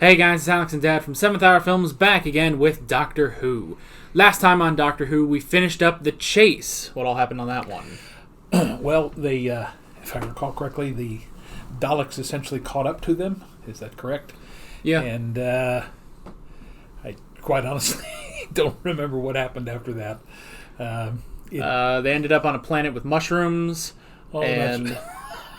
Hey guys, it's Alex and Dad from 7th Hour Films back again with Doctor Who. Last time on Doctor Who, we finished up The Chase. What all happened on that one? Well, they, if I recall correctly, the Daleks essentially caught up to them. Is that correct? Yeah. And I quite honestly don't remember what happened after that. They ended up on a planet with mushrooms. And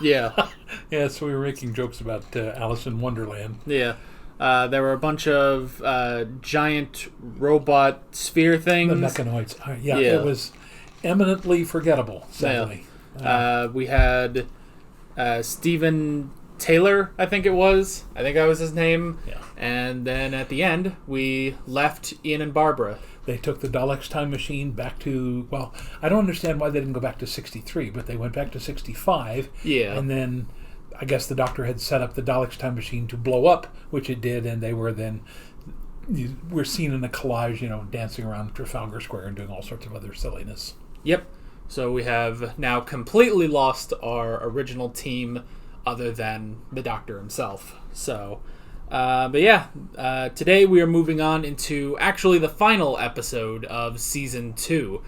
yeah. Yeah, so we were making jokes about Alice in Wonderland. Yeah. There were a bunch of giant robot sphere things. The mechanoids. Yeah, it was eminently forgettable, sadly. Yeah. We had Stephen Taylor, I think it was. I think that was his name. Yeah. And then at the end, we left Ian and Barbara. They took the Daleks time machine back to, well, I don't understand why they didn't go back to 63, but they went back to 65. Yeah. And then I guess the Doctor had set up the Daleks time machine to blow up, which it did, and they were then, we're seen in a collage, dancing around Trafalgar Square and doing all sorts of other silliness. Yep. So we have now completely lost our original team other than the Doctor himself. So, but yeah, today we are moving on into actually the final episode of Season 2,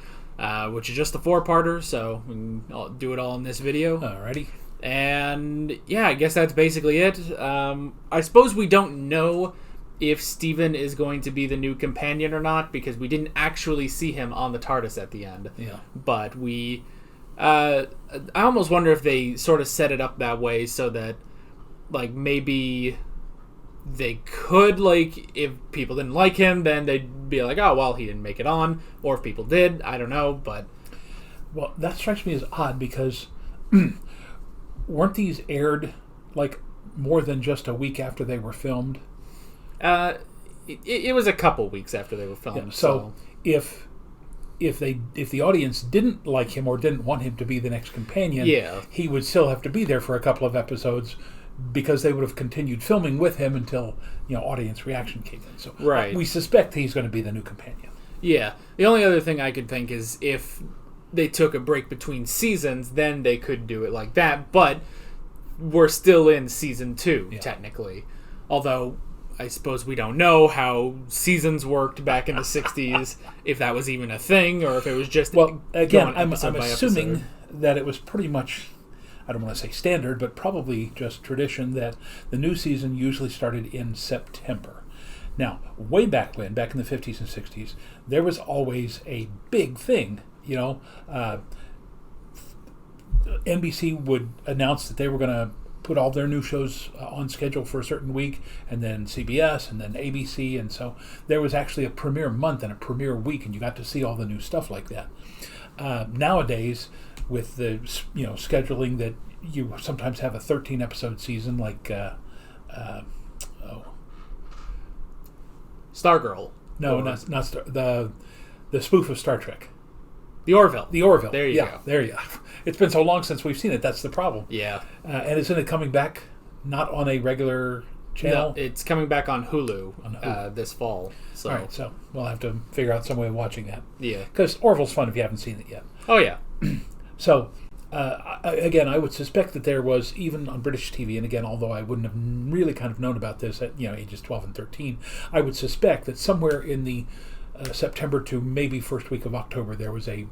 which is just a 4-parter, so I'll do it all in this video. Alrighty. And yeah, I guess that's basically it. I suppose we don't know if Steven is going to be the new companion or not, because we didn't actually see him on the TARDIS at the end. Yeah. But we... I almost wonder if they sort of set it up that way so that, like, maybe they could, like, if people didn't like him, then they'd be like, oh, well, he didn't make it on. Or if people did, I don't know, but... Well, that strikes me as odd, because... weren't these aired, like, more than just a week after they were filmed? It was a couple weeks after they were filmed. Yeah, so if the audience didn't like him or didn't want him to be the next companion, he would still have to be there for a couple of episodes, because they would have continued filming with him until audience reaction came in. So we suspect he's going to be the new companion. Yeah. The only other thing I could think is if they took a break between seasons, then they could do it like that. But we're still in Season 2, technically. Although, I suppose we don't know how seasons worked back in the 60s, if that was even a thing, or if it was just... Well, again, I'm assuming that it was pretty much, I don't want to say standard, but probably just tradition that the new season usually started in September. Now, way back when, back in the 50s and 60s, there was always a big thing. NBC would announce that they were going to put all their new shows on schedule for a certain week, and then CBS, and then ABC, and so there was actually a premiere month and a premiere week, and you got to see all the new stuff like that. Nowadays, with the scheduling that you sometimes have a 13-episode season, like Stargirl. No, not the spoof of Star Trek. The Orville. The Orville. There you go. There you go. It's been so long since we've seen it. That's the problem. Yeah. And isn't it coming back not on a regular channel? No, it's coming back on Hulu, this fall. So. All right, so we'll have to figure out some way of watching that. Yeah. Because Orville's fun if you haven't seen it yet. Oh, yeah. So, again, I would suspect that there was, even on British TV, and again, although I wouldn't have really kind of known about this at ages 12 and 13, I would suspect that somewhere in the September to maybe first week of October, there was a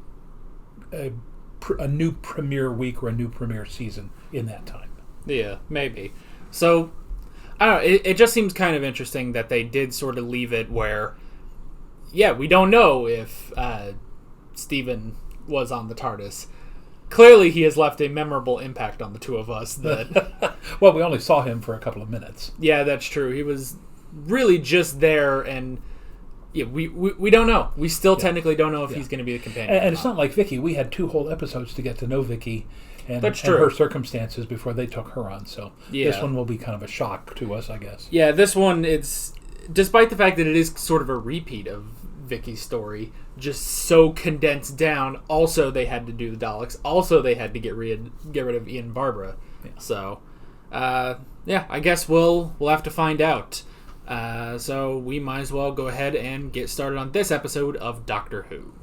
new premiere week or a new premiere season in that time. Yeah, maybe. So, I don't know, it just seems kind of interesting that they did sort of leave it where, we don't know if Stephen was on the TARDIS. Clearly, he has left a memorable impact on the two of us. That well, we only saw him for a couple of minutes. Yeah, that's true. He was really just there, and we don't know. We still technically don't know if he's going to be the companion. And it's not like Vicky. We had 2 whole episodes to get to know Vicky and her circumstances before they took her on. So this one will be kind of a shock to us, I guess. Yeah, this one, it's, despite the fact that it is sort of a repeat of Vicky's story, just so condensed down. Also, they had to do the Daleks. Also, they had to get rid of Ian and Barbara. Yeah. So, I guess we'll have to find out. So we might as well go ahead and get started on this episode of Doctor Who.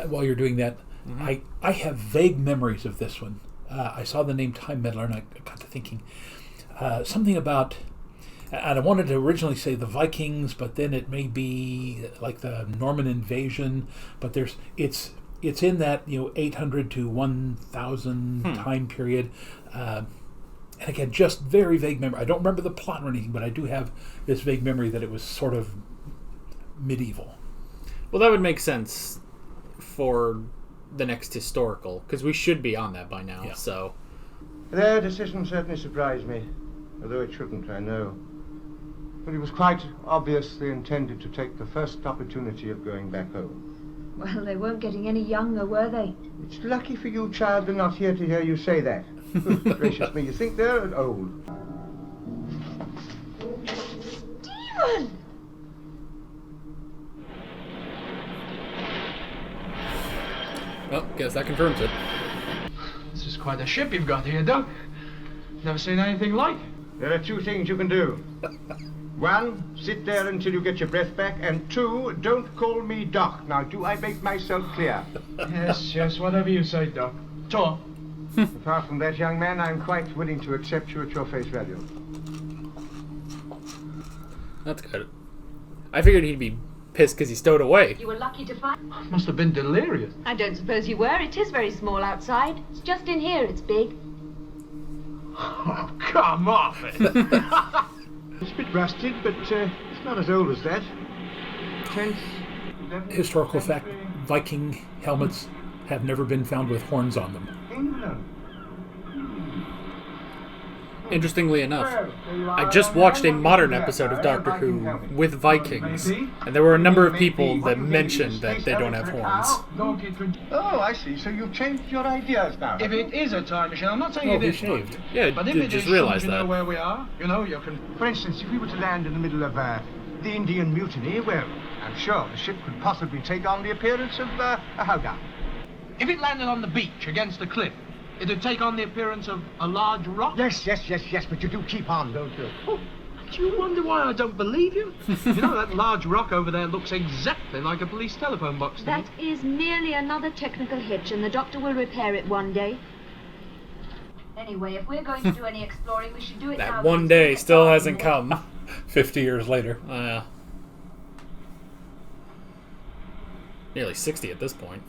While you're doing that, I have vague memories of this one. I saw the name Time Meddler, and I got to thinking, something about, and I wanted to originally say the Vikings, but then it may be like the Norman invasion. But it's in that 800 to 1000 time period. And again, just very vague memory. I don't remember the plot or anything, but I do have this vague memory that it was sort of medieval. Well, that would make sense for the next historical, because we should be on that by now. Yeah. So Their decision certainly surprised me, although it shouldn't, I know. But it was quite obvious they intended to take the first opportunity of going back home. Well, they weren't getting any younger, were they? It's lucky for you, child, they're not here to hear you say that. Gracious me, you think they're old. Stephen! well, guess that confirms it. This is quite a ship you've got here, Doc. Never seen anything like. There are two things you can do. One, sit there until you get your breath back, and two, don't call me Doc. Now, do I make myself clear? Yes, whatever you say, Doc. Talk. Apart from that, young man, I'm quite willing to accept you at your face value. That's good. I figured he'd be pissed because he stowed away. You were lucky to find... Must have been delirious. I don't suppose you were. It is very small outside. It's just in here it's big. Oh, come off it. It's a bit rusted, but it's not as old as that. 10th, 11th Historical fact, century. Viking helmets have never been found with horns on them. England. Interestingly enough, Well, there you are. I just watched a Now, modern what episode of is that? Doctor Who Viking helmet. with Vikings, and there were a number of people that mentioned that they don't have horns. Don't get rid- Oh, I see. So you've changed your ideas now. If it is a time machine, I'm not saying Oh, it he is. shaved. Yeah, But if did it just is, realize shouldn't you that. know where we are? You can... For instance, if we were to land in the middle of the Indian Mutiny, well, I'm sure the ship could possibly take on the appearance of a howdah. If it landed on the beach against a cliff, it'd take on the appearance of a large rock. Yes, but you do keep on, don't you? Oh, do you wonder why I don't believe you? You know, that large rock over there looks exactly like a police telephone box to me. That is merely another technical hitch, and the doctor will repair it one day. Anyway, if we're going to do any exploring, we should do it now. That one day still hasn't come. 50 years later. Nearly 60 at this point.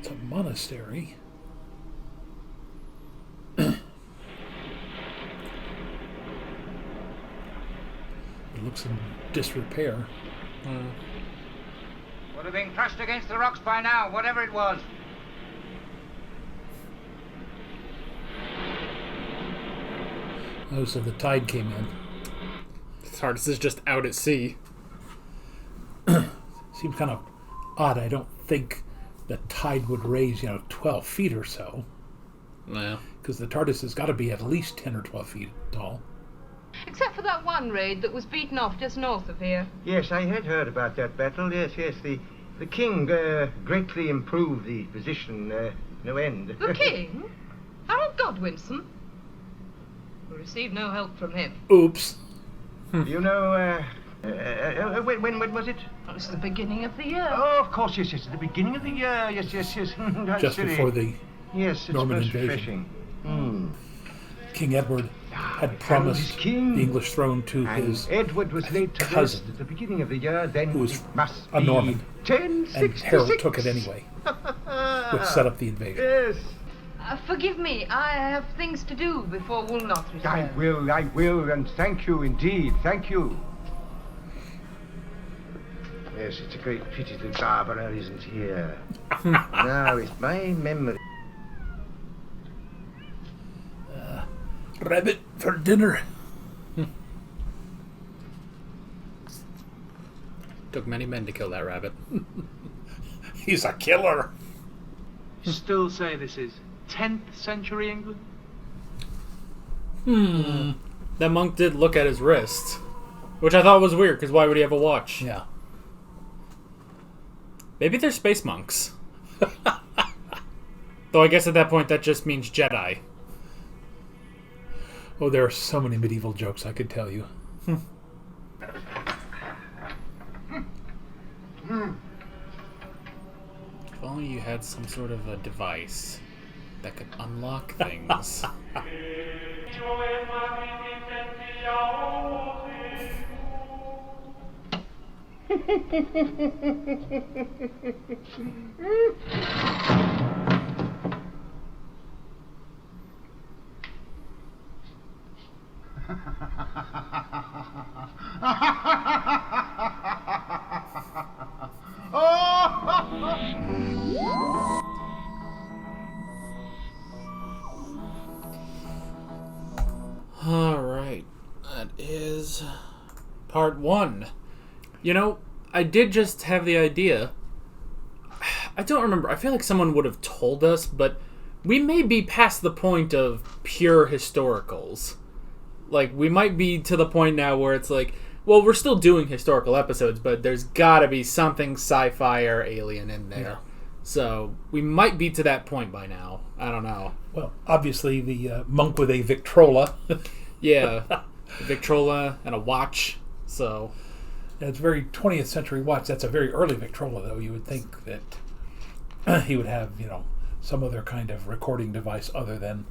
It's a monastery. It looks in disrepair. Would have been crushed against the rocks by now, whatever it was. Oh, so the tide came in. TARDIS is just out at sea. Seems kind of odd. I don't think the tide would raise, 12 feet or so. Yeah. Because the TARDIS has got to be at least 10 or 12 feet tall. Except for that one raid that was beaten off just north of here. Yes, I had heard about that battle. Yes. The king greatly improved the position, no end. The king? Harold Godwinson? We received no help from him. Oops. You know, when was it? It was the beginning of the year. Oh, of course, yes, at the beginning of the year. Yes. That's Just silly. before the Yes, it's Norman most invasion. refreshing. King Edward had promised the king. English throne to And his Edward was laid to cousin, rest at the beginning of the year, then who was it must a be Norman. 1066. And Harold took it anyway, which set up the invasion. Yes, Forgive me, I have things to do before Woolnoth I returns. will, and thank you indeed, thank you. Yes, it's a great pity that Barbara isn't here. Now, it's my memory. Rabbit for dinner. Took many men to kill that rabbit. He's a killer. Still say this is 10th century England? That monk did look at his wrist, which I thought was weird, because why would he have a watch? Yeah. Maybe they're space monks. Though I guess at that point that just means Jedi. Oh, there are so many medieval jokes I could tell you. If only you had some sort of a device. that could unlock things. All right, that is part 1. You know, I did just have the idea. I don't remember. I feel like someone would have told us, but we may be past the point of pure historicals. Like, we might be to the point now where it's like, well, we're still doing historical episodes, but there's gotta be something sci-fi or alien in there. Yeah. So, we might be to that point by now. I don't know. Well, obviously the monk with a Victrola. Yeah. A Victrola and a watch. So, It's a very 20th century watch. That's a very early Victrola, though. You would think that he would have, some other kind of recording device other than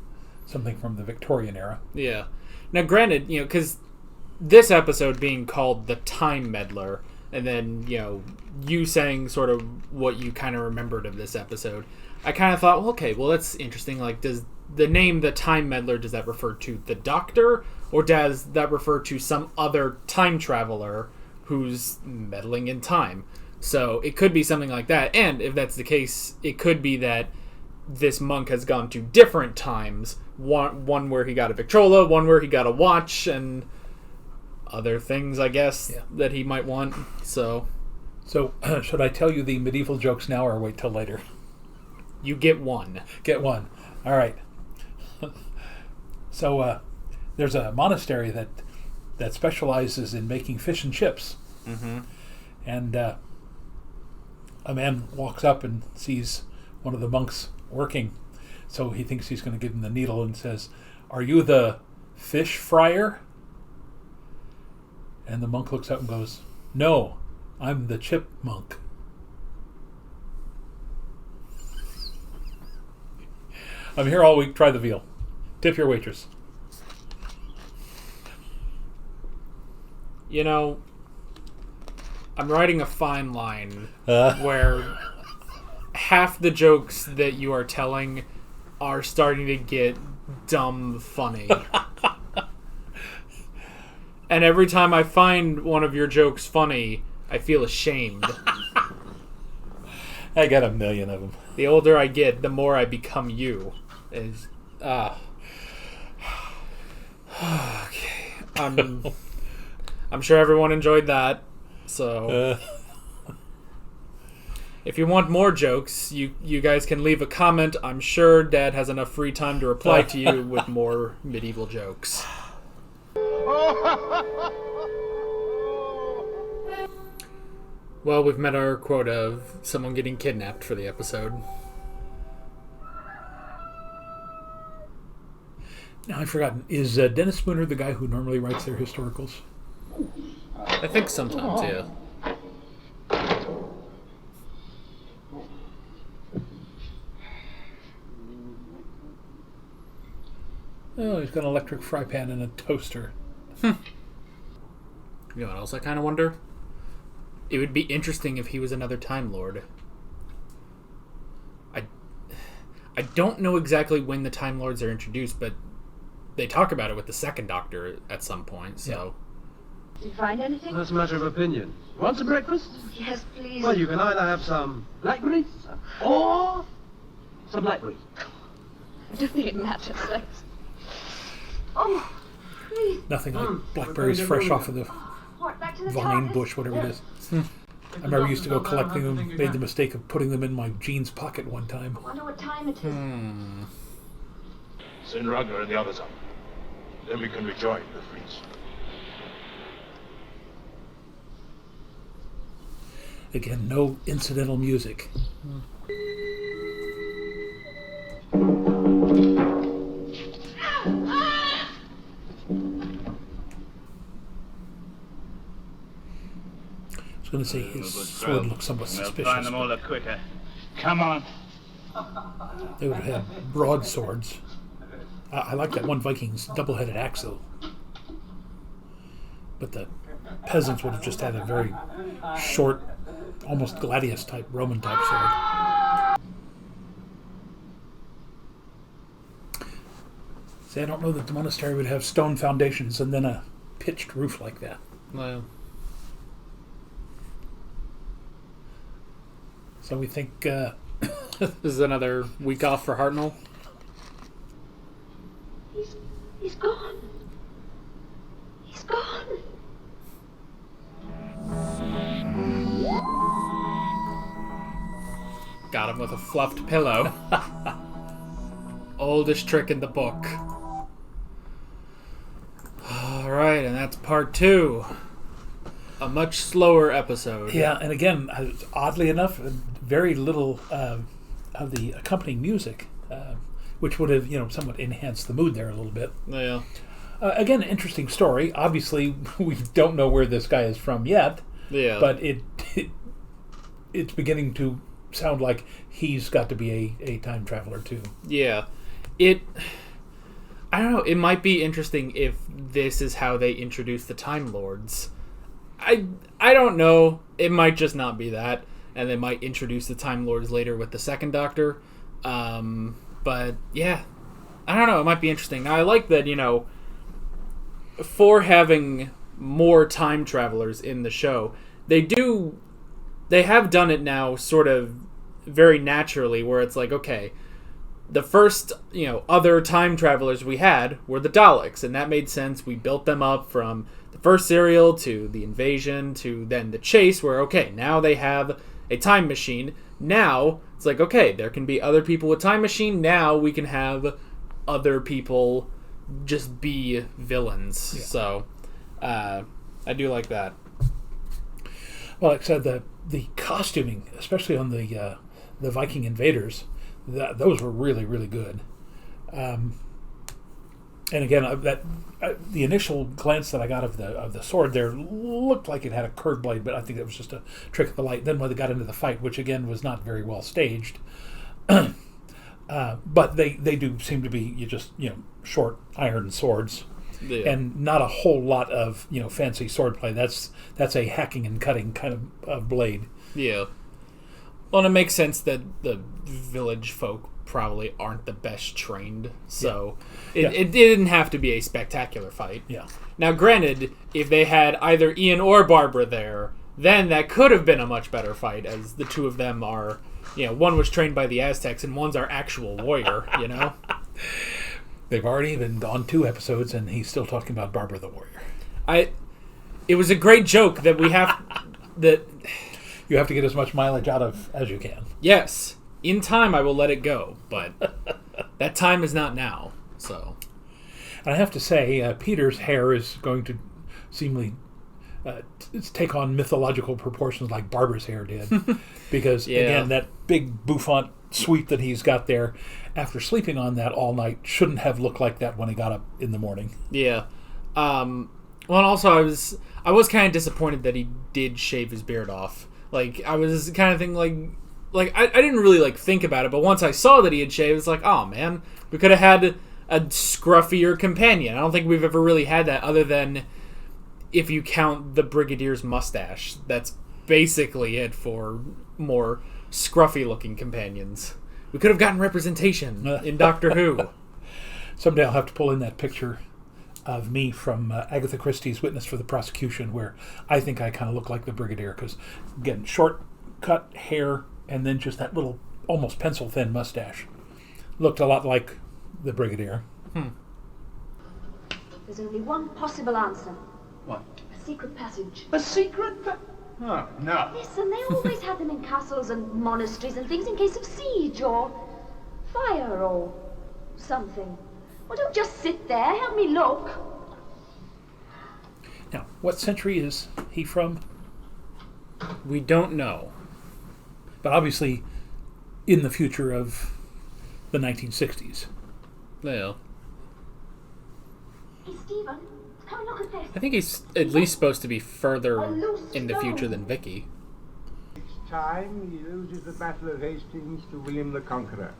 something from the Victorian era. yeah. Now, granted, because this episode being called The Time Meddler, and then, you saying sort of what you kind of remembered of this episode, I kind of thought, well, okay, well, that's interesting. Like, does the name The Time Meddler, does that refer to the Doctor, or does that refer to some other time traveler who's meddling in time? So it could be something like that. And if that's the case, it could be that this monk has gone to different times. One where he got a Victrola, one where he got a watch, and other things, I guess, that he might want. So should I tell you the medieval jokes now or wait till later? you get one. Get one. All right. So there's a monastery that specializes in making fish and chips. Mm-hmm. And a man walks up and sees one of the monks working. So he thinks he's going to give him the needle and says, "Are you the fish fryer?" And the monk looks up and goes, "No, I'm the chip monk." I'm here all week. Try the veal. Tip your waitress. I'm writing a fine line where half the jokes that you are telling are starting to get dumb funny. And every time I find one of your jokes funny, I feel ashamed. I got a million of them. The older I get, the more I become you. Okay. I'm sure everyone enjoyed that. So if you want more jokes, you guys can leave a comment. I'm sure Dad has enough free time to reply to you with more medieval jokes. Well, we've met our quota of someone getting kidnapped for the episode. Now I've forgotten. Is Dennis Spooner the guy who normally writes their historicals? I think sometimes, yeah. Oh, he's got an electric fry pan and a toaster. You know what else I kind of wonder? It would be interesting if he was another Time Lord. I don't know exactly when the Time Lords are introduced, but they talk about it with the second Doctor at some point, so... Did you find anything? That's a matter of opinion. Want some breakfast? Yes, please. Well, you can either have some blackberries or some blackberries. I don't think it matters. Thanks. Oh, please. Nothing like blackberries fresh off of the What, back to the vine TARDIS? bush, whatever it is. I remember I used to go collecting them, made the mistake of putting them in my jeans pocket one time. I wonder what time it is. Send Ragnar and the others up. Then we can rejoin the fleets. Again, no incidental music. I was going to say his sword looks somewhat We'll suspicious. find them all the quicker. Come on. They would have had broadswords. I like that one Viking's double-headed axe, though. But the peasants would have just had a very short, almost gladius-type, Roman-type sword. See, I don't know that the monastery would have stone foundations and then a pitched roof like that. Well, So we think... this is another week off for Hartnell. He's gone. He's gone. Got him with a fluffed pillow. Oldest trick in the book. Alright, and that's part 2. A much slower episode. Yeah, and again, oddly enough, very little of the accompanying music, which would have, somewhat enhanced the mood there a little bit. Yeah. Again, interesting story. Obviously, we don't know where this guy is from yet. Yeah. But it's beginning to sound like he's got to be a time traveler too. Yeah. I don't know, it might be interesting if this is how they introduce the Time Lords. I don't know. It might just not be that, and they might introduce the Time Lords later with the second Doctor. But yeah, I don't know. It might be interesting. Now, I like that, for having more time travelers in the show, they have done it now sort of very naturally, where it's like, okay, the first, other time travelers we had were the Daleks, and that made sense. We built them up from the first serial to the invasion to then the chase, where, okay, now they have a time machine. Now, it's like, okay, there can be other people with time machine. Now we can have other people just be villains. Yeah. So, I do like that. Well, like I said, the costuming, especially on the Viking invaders, those were really, really good. And again, the initial glance that I got of the sword there looked like it had a curved blade, but I think that was just a trick of the light. Then when they got into the fight, which again was not very well staged, but they do seem to be short iron swords, yeah, and not a whole lot of fancy swordplay. That's a hacking and cutting kind of blade. Yeah. Well, and it makes sense that the village folk probably aren't the best trained, so it didn't have to be a spectacular fight. Yeah. Now, granted, if they had either Ian or Barbara there, then that could have been a much better fight, as the two of them are, one was trained by the Aztecs and one's our actual warrior, They've already even gone 2 episodes and he's still talking about Barbara the warrior. It was a great joke that we have that you have to get as much mileage out of as you can. Yes. In time, I will let it go, but that time is not now. So, and I have to say, Peter's hair is going to seemingly take on mythological proportions like Barbara's hair did, because again, that big bouffant sweep that he's got there, after sleeping on that all night, shouldn't have looked like that when he got up in the morning. Yeah. Well, and also I was kind of disappointed that he did shave his beard off. Like, I was kind of thinking, like I didn't really think about it, but once I saw that he had shaved, it's like, oh man, we could have had a scruffier companion. I don't think we've ever really had that, other than if you count the Brigadier's mustache. That's basically it for more scruffy looking companions. We could have gotten representation in Doctor Who. Someday I'll have to pull in that picture of me from Agatha Christie's Witness for the Prosecution, where I think I kind of look like the Brigadier, because again, short cut hair and then just that little almost pencil thin mustache. Looked a lot like the Brigadier. There's only one possible answer. What? A secret passage. A secret Oh, no. Listen, they always have them in castles and monasteries and things in case of siege or fire or something. Well, don't just sit there. Help me look. Now, what century is he from? We don't know. But obviously in the future of the 1960s. Yeah. Hey, Stephen, come and look at this. I think he's at least supposed to be further in the future than Vicky. time, he loses the Battle of Hastings to William the Conqueror.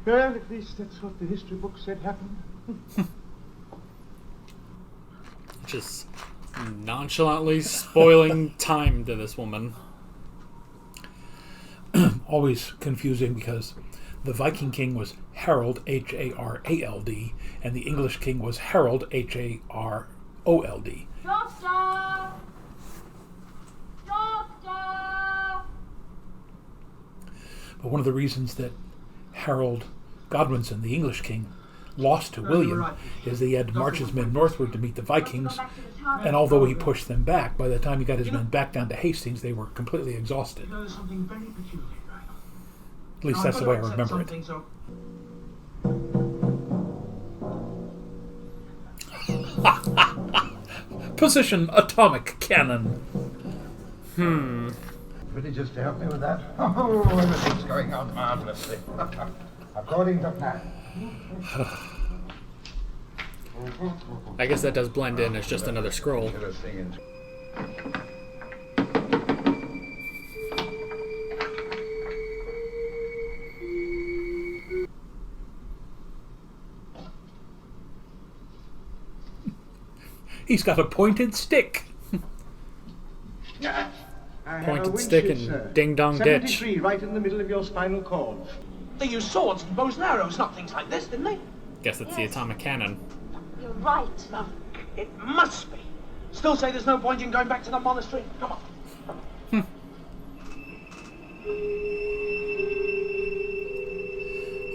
Well, at least that's what the history book said happened. Just nonchalantly spoiling time to this woman. Always confusing because the Viking king was Harold, H-A-R-A-L-D, and the English king was Harold, H-A-R-O-L-D. Doctor! Doctor! But one of the reasons that Harold Godwinson, the English king, lost to William is that he had to march his men northward to meet the Vikings, and although he pushed them back, by the time he got his men back down to Hastings, they were completely exhausted. There's something very peculiar going on. At least that's the way I remember it. Position atomic cannon. Pretty just to help me with that. Oh, everything's going on marvelously. According to plan. I guess that does blend in as just another scroll. He's got a pointed stick. Pointed stick and ding-dong ditch. 73, right in the middle of your spinal cord. They used swords and bows and arrows, not things like this, didn't they? Guess it's the atomic cannon. You're right. No, it must be. Still say there's no point in going back to the monastery. Come on.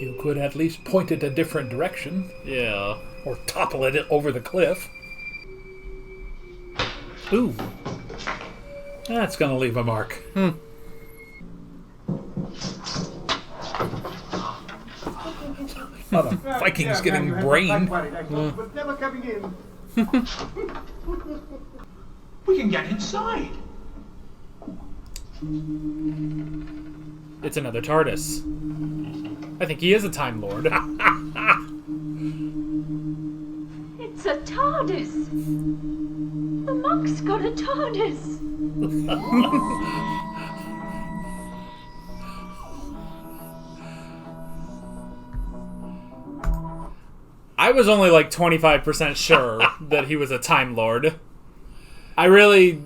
You could at least point it a different direction. Yeah. Or topple it over the cliff. Ooh. That's going to leave a mark. Lot of Vikings getting brained. But never coming in. We can get inside. It's another TARDIS. I think he is a Time Lord. It's a TARDIS. The monk's got a TARDIS. I was only like 25% sure that he was a Time Lord. I really...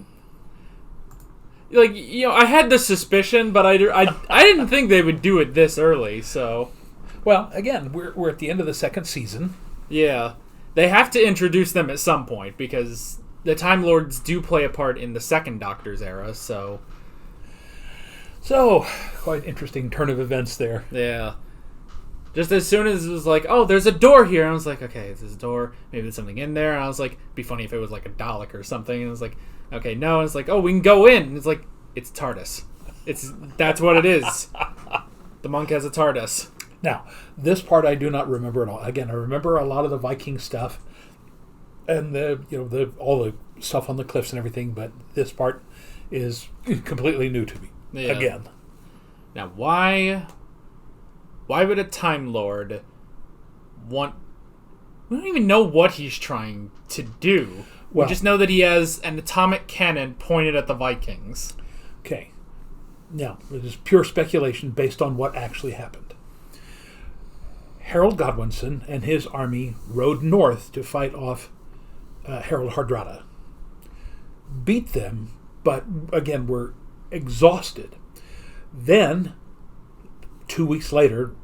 Like, you know, I had the suspicion, but I didn't think they would do it this early, so... Well, again, we're at the end of the second season. Yeah. They have to introduce them at some point, because the Time Lords do play a part in the second Doctor's era, so... So, quite interesting turn of events there. Yeah. Just as soon as it was like, oh, there's a door here, I was like, okay, there's a door, maybe there's something in there, and I was like, it'd be funny if it was like a Dalek or something, and I was like, okay, no, and it's like, oh, we can go in, and it's like, it's TARDIS. That's what it is. The monk has a TARDIS. Now, this part I do not remember at all. Again, I remember a lot of the Viking stuff, and all the stuff on the cliffs and everything, but this part is completely new to me. Yeah. Again. Now, why would a Time Lord want... We don't even know what he's trying to do. Well, we just know that he has an atomic cannon pointed at the Vikings. Okay. Now, it is pure speculation based on what actually happened. Harold Godwinson and his army rode north to fight off Harold Hardrada. Beat them, but again, were exhausted. Then, 2 weeks later,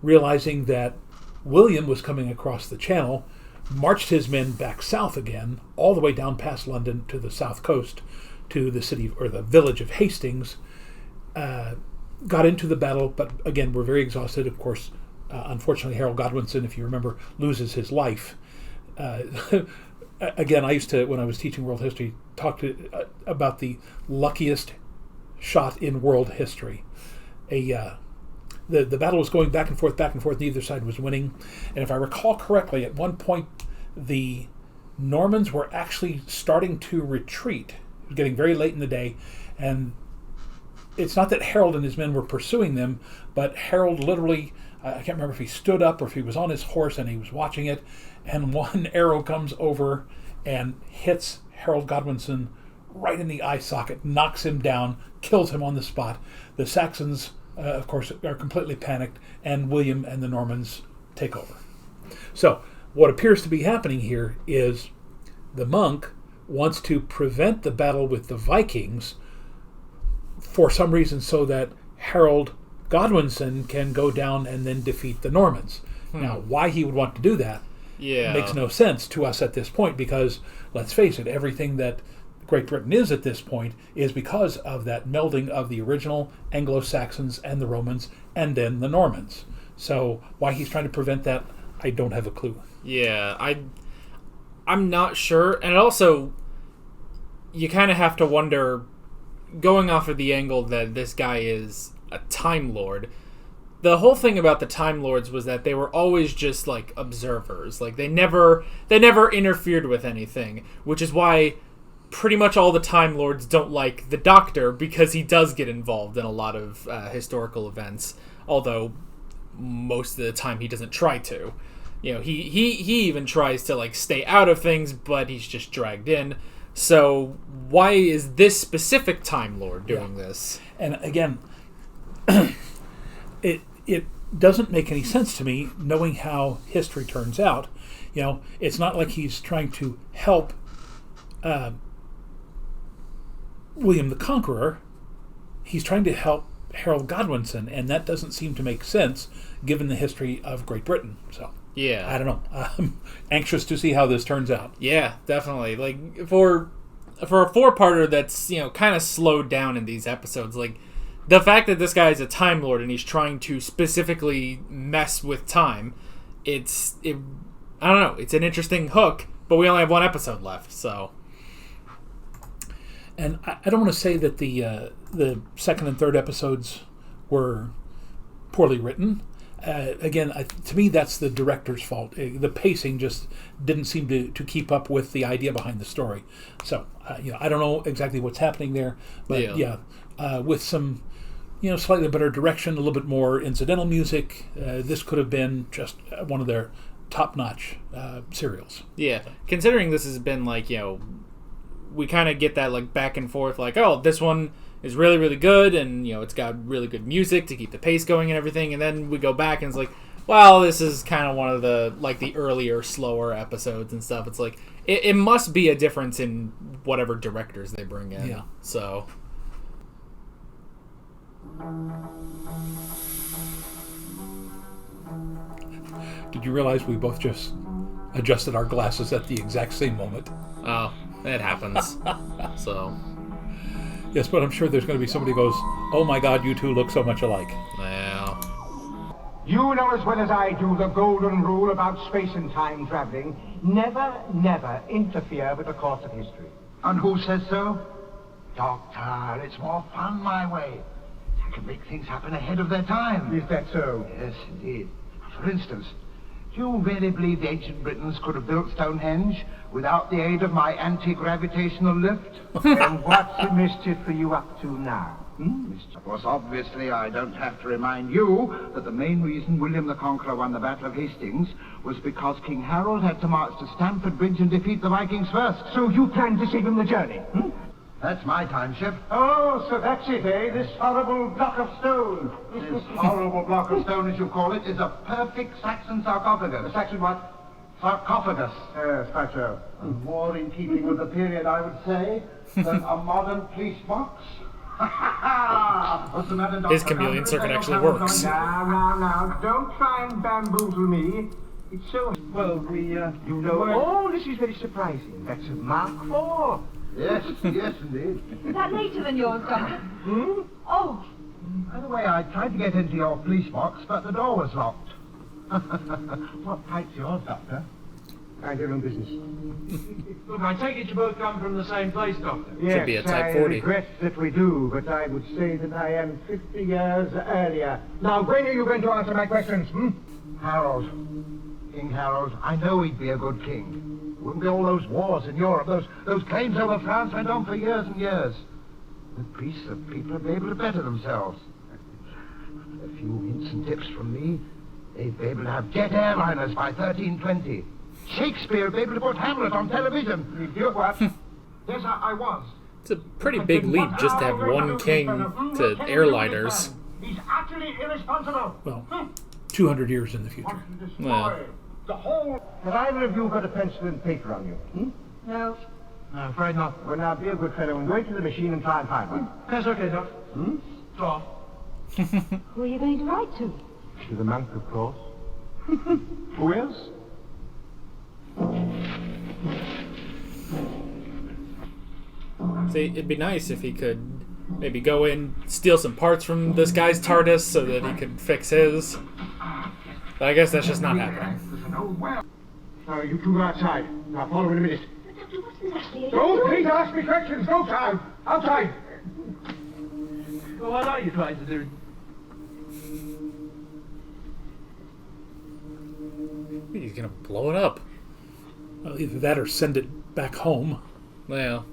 realizing that William was coming across the channel, marched his men back south again, all the way down past London to the south coast, to the city or the village of Hastings, got into the battle, but again, were very exhausted. Of course, unfortunately, Harold Godwinson, if you remember, loses his life. Again, I used to, when I was teaching world history, talk about the luckiest shot in world history. The battle was going back and forth, neither side was winning. And if I recall correctly, at one point, the Normans were actually starting to retreat. It was getting very late in the day, and it's not that Harold and his men were pursuing them, but Harold literally, I can't remember if he stood up or if he was on his horse and he was watching it, and one arrow comes over and hits Harold Godwinson right in the eye socket, knocks him down, kills him on the spot. The Saxons, of course, are completely panicked, and William and the Normans take over. So, what appears to be happening here is the monk wants to prevent the battle with the Vikings for some reason so that Harold Godwinson can go down and then defeat the Normans. Now, why he would want to do that makes no sense to us at this point, because, let's face it, everything that Great Britain is at this point is because of that melding of the original Anglo-Saxons and the Romans and then the Normans. So why he's trying to prevent that, I don't have a clue. Yeah, I'm not sure. And also, you kind of have to wonder, going off of the angle that this guy is a Time Lord, the whole thing about the Time Lords was that they were always just like observers. Like they never interfered with anything, which is why pretty much all the Time Lords don't like the Doctor, because he does get involved in a lot of historical events, although most of the time he doesn't try to. You know, he even tries to like stay out of things, but he's just dragged in. So why is this specific Time Lord doing this? And again, it doesn't make any sense to me, knowing how history turns out. You know, it's not like he's trying to help William the Conqueror. He's trying to help Harold Godwinson, and that doesn't seem to make sense given the history of Great Britain. So yeah, I don't know. I'm anxious to see how this turns out. Yeah, definitely. Like for a 4-parter that's, you know, kind of slowed down in these episodes, like the fact that this guy is a Time Lord and he's trying to specifically mess with time, I don't know, it's an interesting hook, but we only have 1 episode left, so. And I don't want to say that the second and third episodes were poorly written. Again, to me, that's the director's fault. The pacing just didn't seem to keep up with the idea behind the story. So, I don't know exactly what's happening there, but with some, slightly better direction, a little bit more incidental music, this could have been just one of their top-notch serials. Yeah, considering this has been like, we kind of get that like back and forth, like, oh, this one is really, really good, and it's got really good music to keep the pace going and everything, and then we go back and it's like, well, this is kind of one of the like the earlier, slower episodes and stuff. It's like it must be a difference in whatever directors they bring in. Yeah. So. Did you realize we both just adjusted our glasses at the exact same moment? Oh, it happens. So. Yes, but I'm sure there's going to be somebody who goes, oh my God, you two look so much alike. Well. You know as well as I do the golden rule about space and time traveling. Never, never interfere with the course of history. And who says so? Doctor, it's more fun my way. I can make things happen ahead of their time. Is that so? Yes, indeed. For instance, do you really believe the ancient Britons could have built Stonehenge without the aid of my anti-gravitational lift? And what's the mischief are you up to now? Of course, obviously, I don't have to remind you that the main reason William the Conqueror won the Battle of Hastings was because King Harold had to march to Stamford Bridge and defeat the Vikings first. So you planned to save him the journey? That's my time ship. Oh, so that's it, eh? This horrible block of stone. This horrible block of stone, as you call it, is a perfect Saxon sarcophagus. A Saxon what? Sarcophagus. Yes, quite so. More in keeping with the period, I would say, than a modern police box. What's the matter, Doctor? His chameleon circuit actually works. Now, don't try and bamboozle me. It's so... Well, Oh, this is very surprising. That's a Mark IV. Yes, yes, indeed. Is that later than yours, Doctor? Oh. By the way, I tried to get into your police box, but the door was locked. What type's yours, Doctor? Mind your own business. Look, I take it you both come from the same place, Doctor. Yes, Should be a Type I 40. regret that we do, but I would say that I am 50 years earlier. Now, when are you going to answer my questions, Harold. King Harold. I know he'd be a good king. Wouldn't be all those wars in Europe. Those claims over France went on for years and years. With peace, the people would be able to better themselves. A few hints and tips from me, they'd be able to have jet airliners by 1320. Shakespeare would be able to put Hamlet on television. You what? Yes, I was. It's a pretty big leap just to have one king to airliners. He's utterly irresponsible. Well, 200 years in the future. Well, The whole... Have either of you got a pencil and paper on you? No, afraid not. Well, now, be a good fellow and go into the machine and try and find one. That's okay, Doc. Draw. Who are you going to write to? To the monk, of course. Who else? see, it'd be nice if he could maybe go in, steal some parts from this guy's TARDIS so that he could fix his. But I guess that's just not happening. Now, you two go outside. Now, follow in a minute. Doctor, what's exactly Don't please ask me questions. Go outside. Outside. Well, what are you trying to do? He's gonna blow it up. Well, either that or send it back home. Well,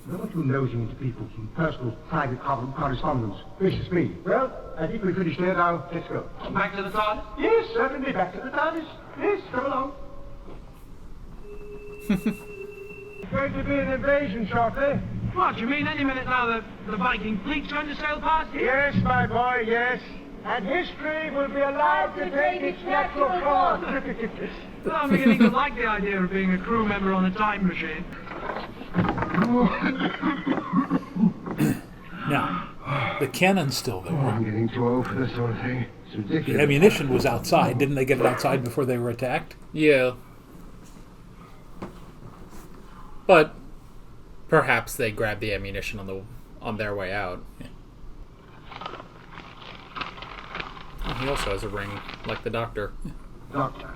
You're not too nosing into people's personal, private correspondence. Gracious me. Well, I think we've finished there now. Let's go. Back to the TARDIS? Yes, certainly. Back to the TARDIS. Yes, come along. It's going to be an invasion shortly. What, you mean any minute now the Viking fleet's going to sail past here? Yes, my boy, yes. And history will be allowed to take its natural course. Well, I'm beginning to like the idea of being a crew member on a time machine. Now, the cannon's still there. I'm getting too old for this sort of thing. It's The ridiculous. ammunition was outside. Didn't they get it outside before they were attacked? yeah. But perhaps they grabbed the ammunition on their way out. He also has a ring, like the Doctor. Doctor.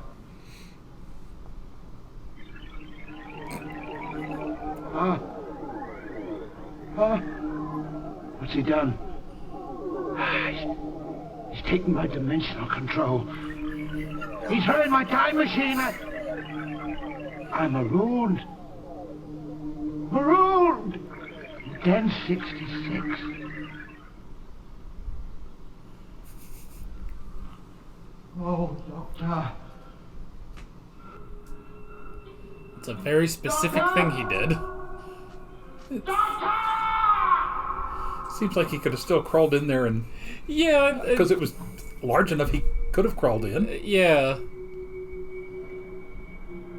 What's he done? He's taken my dimensional control. He's ruined my time machine. I'm marooned. Marooned! 1066. Oh, Doctor. It's a very specific thing he did. Seems like he could have still crawled in there, and Yeah, because it was large enough, he could have crawled in. yeah.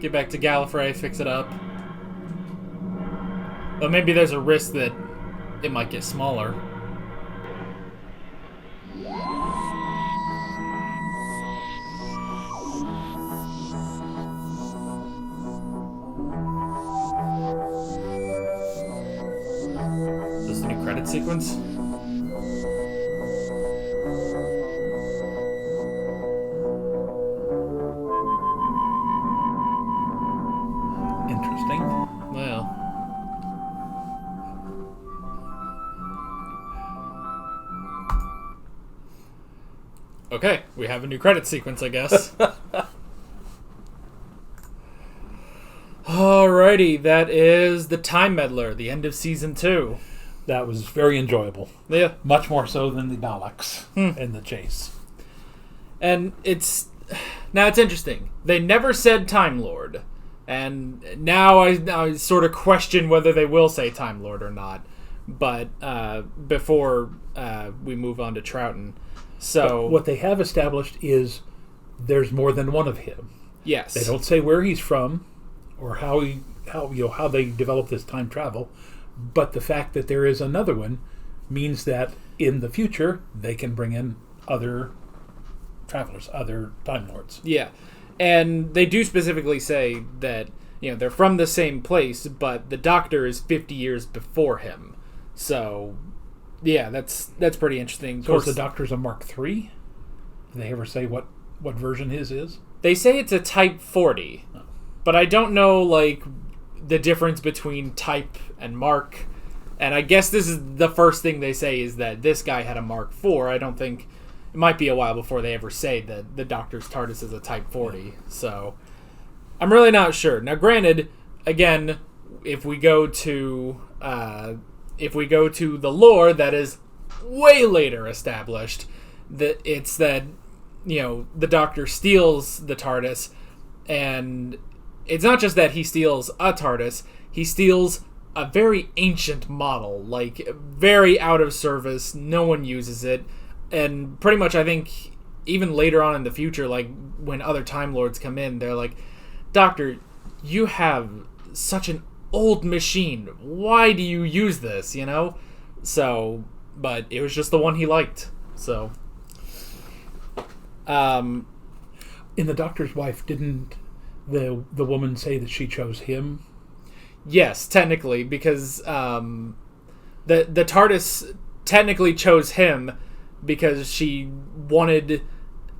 Get back to Gallifrey, fix it up. But maybe there's a risk that it might get smaller. This is the new credit sequence. Interesting. Well. Okay, we have a new credit sequence, I guess. Alrighty, that is the Time Meddler, the end of season 2. That was very enjoyable. Yeah. Much more so than the Daleks in the chase. And it's interesting. They never said Time Lord. And now I sort of question whether they will say Time Lord or not. But before we move on to Troughton. So But what they have established is there's more than one of him. yes. They don't say where he's from or how they develop this time travel, but the fact that there is another one means that in the future they can bring in other travelers, other Time Lords. Yeah. And they do specifically say that, they're from the same place, but the Doctor is 50 years before him. So, yeah, that's pretty interesting. Of So course, is the Doctor's a Mark III? Do they ever say what version his is? they say it's a Type 40, but I don't know, the difference between Type and Mark. And I guess this is the first thing they say is that this guy had a Mark IV. I don't think... It might be a while before they ever say that the Doctor's TARDIS is a Type 40. So, I'm really not sure. Now, granted, again, if we go to the lore that is way later established, that it's that, the Doctor steals the TARDIS, and it's not just that he steals a TARDIS, he steals a very ancient model, like very out of service. No one uses it, and pretty much I think even later on in the future, like when other Time Lords come in, they're like, Doctor, you have such an old machine. Why do you use this? You know, so but it was just the one he liked. So, in The Doctor's Wife, didn't the woman say that she chose him? Yes, technically, because the TARDIS technically chose him because she wanted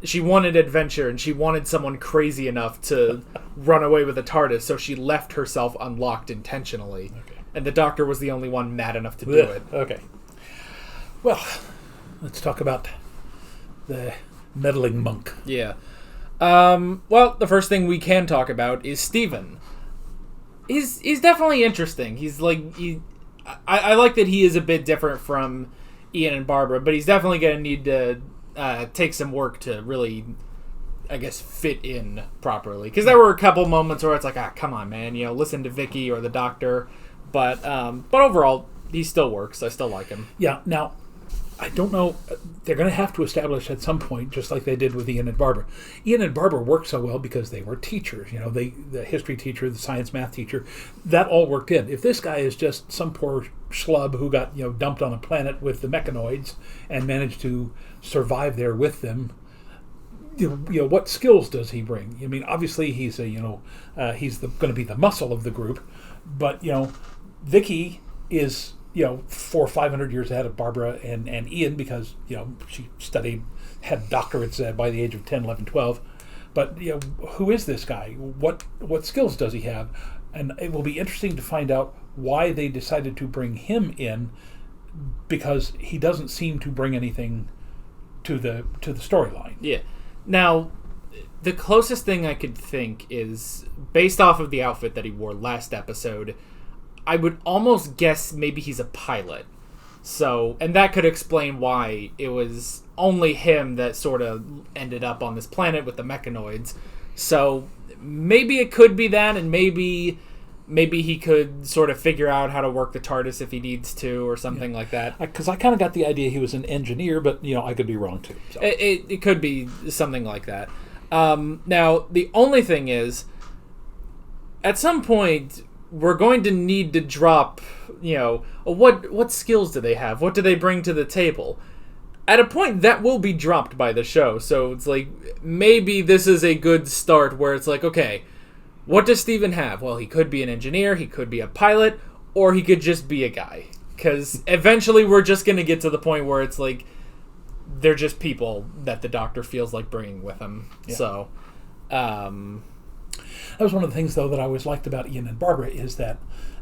adventure and she wanted someone crazy enough to run away with the TARDIS, so she left herself unlocked intentionally. Okay. And the Doctor was the only one mad enough to do it. Okay. Well, let's talk about the meddling monk. Yeah. Well, the first thing we can talk about is Steven. He's definitely interesting. He's like I like that he is a bit different from Ian and Barbara, but he's definitely going to need to take some work to really, I guess, fit in properly. Because there were a couple moments where it's like, come on, man, you know, listen to Vicky or the Doctor. But overall, he still works. I still like him. Yeah. Now, I don't know. They're going to have to establish at some point, just like they did with Ian and Barbara. Ian and Barbara worked so well because they were teachers. You know, the history teacher, the science math teacher, that all worked in. If this guy is just some poor schlub who got dumped on a planet with the mechanoids and managed to survive there with them, what skills does he bring? I mean, obviously he's he's going to be the muscle of the group, but Vicky is 400 or 500 years ahead of Barbara and Ian because she had doctorates by the age of 10, 11, 12. But who is this guy? What skills does he have? And it will be interesting to find out why they decided to bring him in, because he doesn't seem to bring anything to the storyline. Yeah. Now, the closest thing I could think is based off of the outfit that he wore last episode. I would almost guess maybe he's a pilot. So, and that could explain why it was only him that sort of ended up on this planet with the mechanoids. So, maybe it could be that, and maybe he could sort of figure out how to work the TARDIS if he needs to, or something like that. Because I kind of got the idea he was an engineer, but, I could be wrong, too. So. It could be something like that. Now, the only thing is, at some point, we're going to need to drop, what skills do they have? What do they bring to the table? At a point, that will be dropped by the show. So it's like, maybe this is a good start where it's like, okay, what does Steven have? Well, he could be an engineer, he could be a pilot, or he could just be a guy. Because eventually we're just going to get to the point where it's like, they're just people that the Doctor feels like bringing with him. Yeah. So, that was one of the things, though, that I always liked about Ian and Barbara is that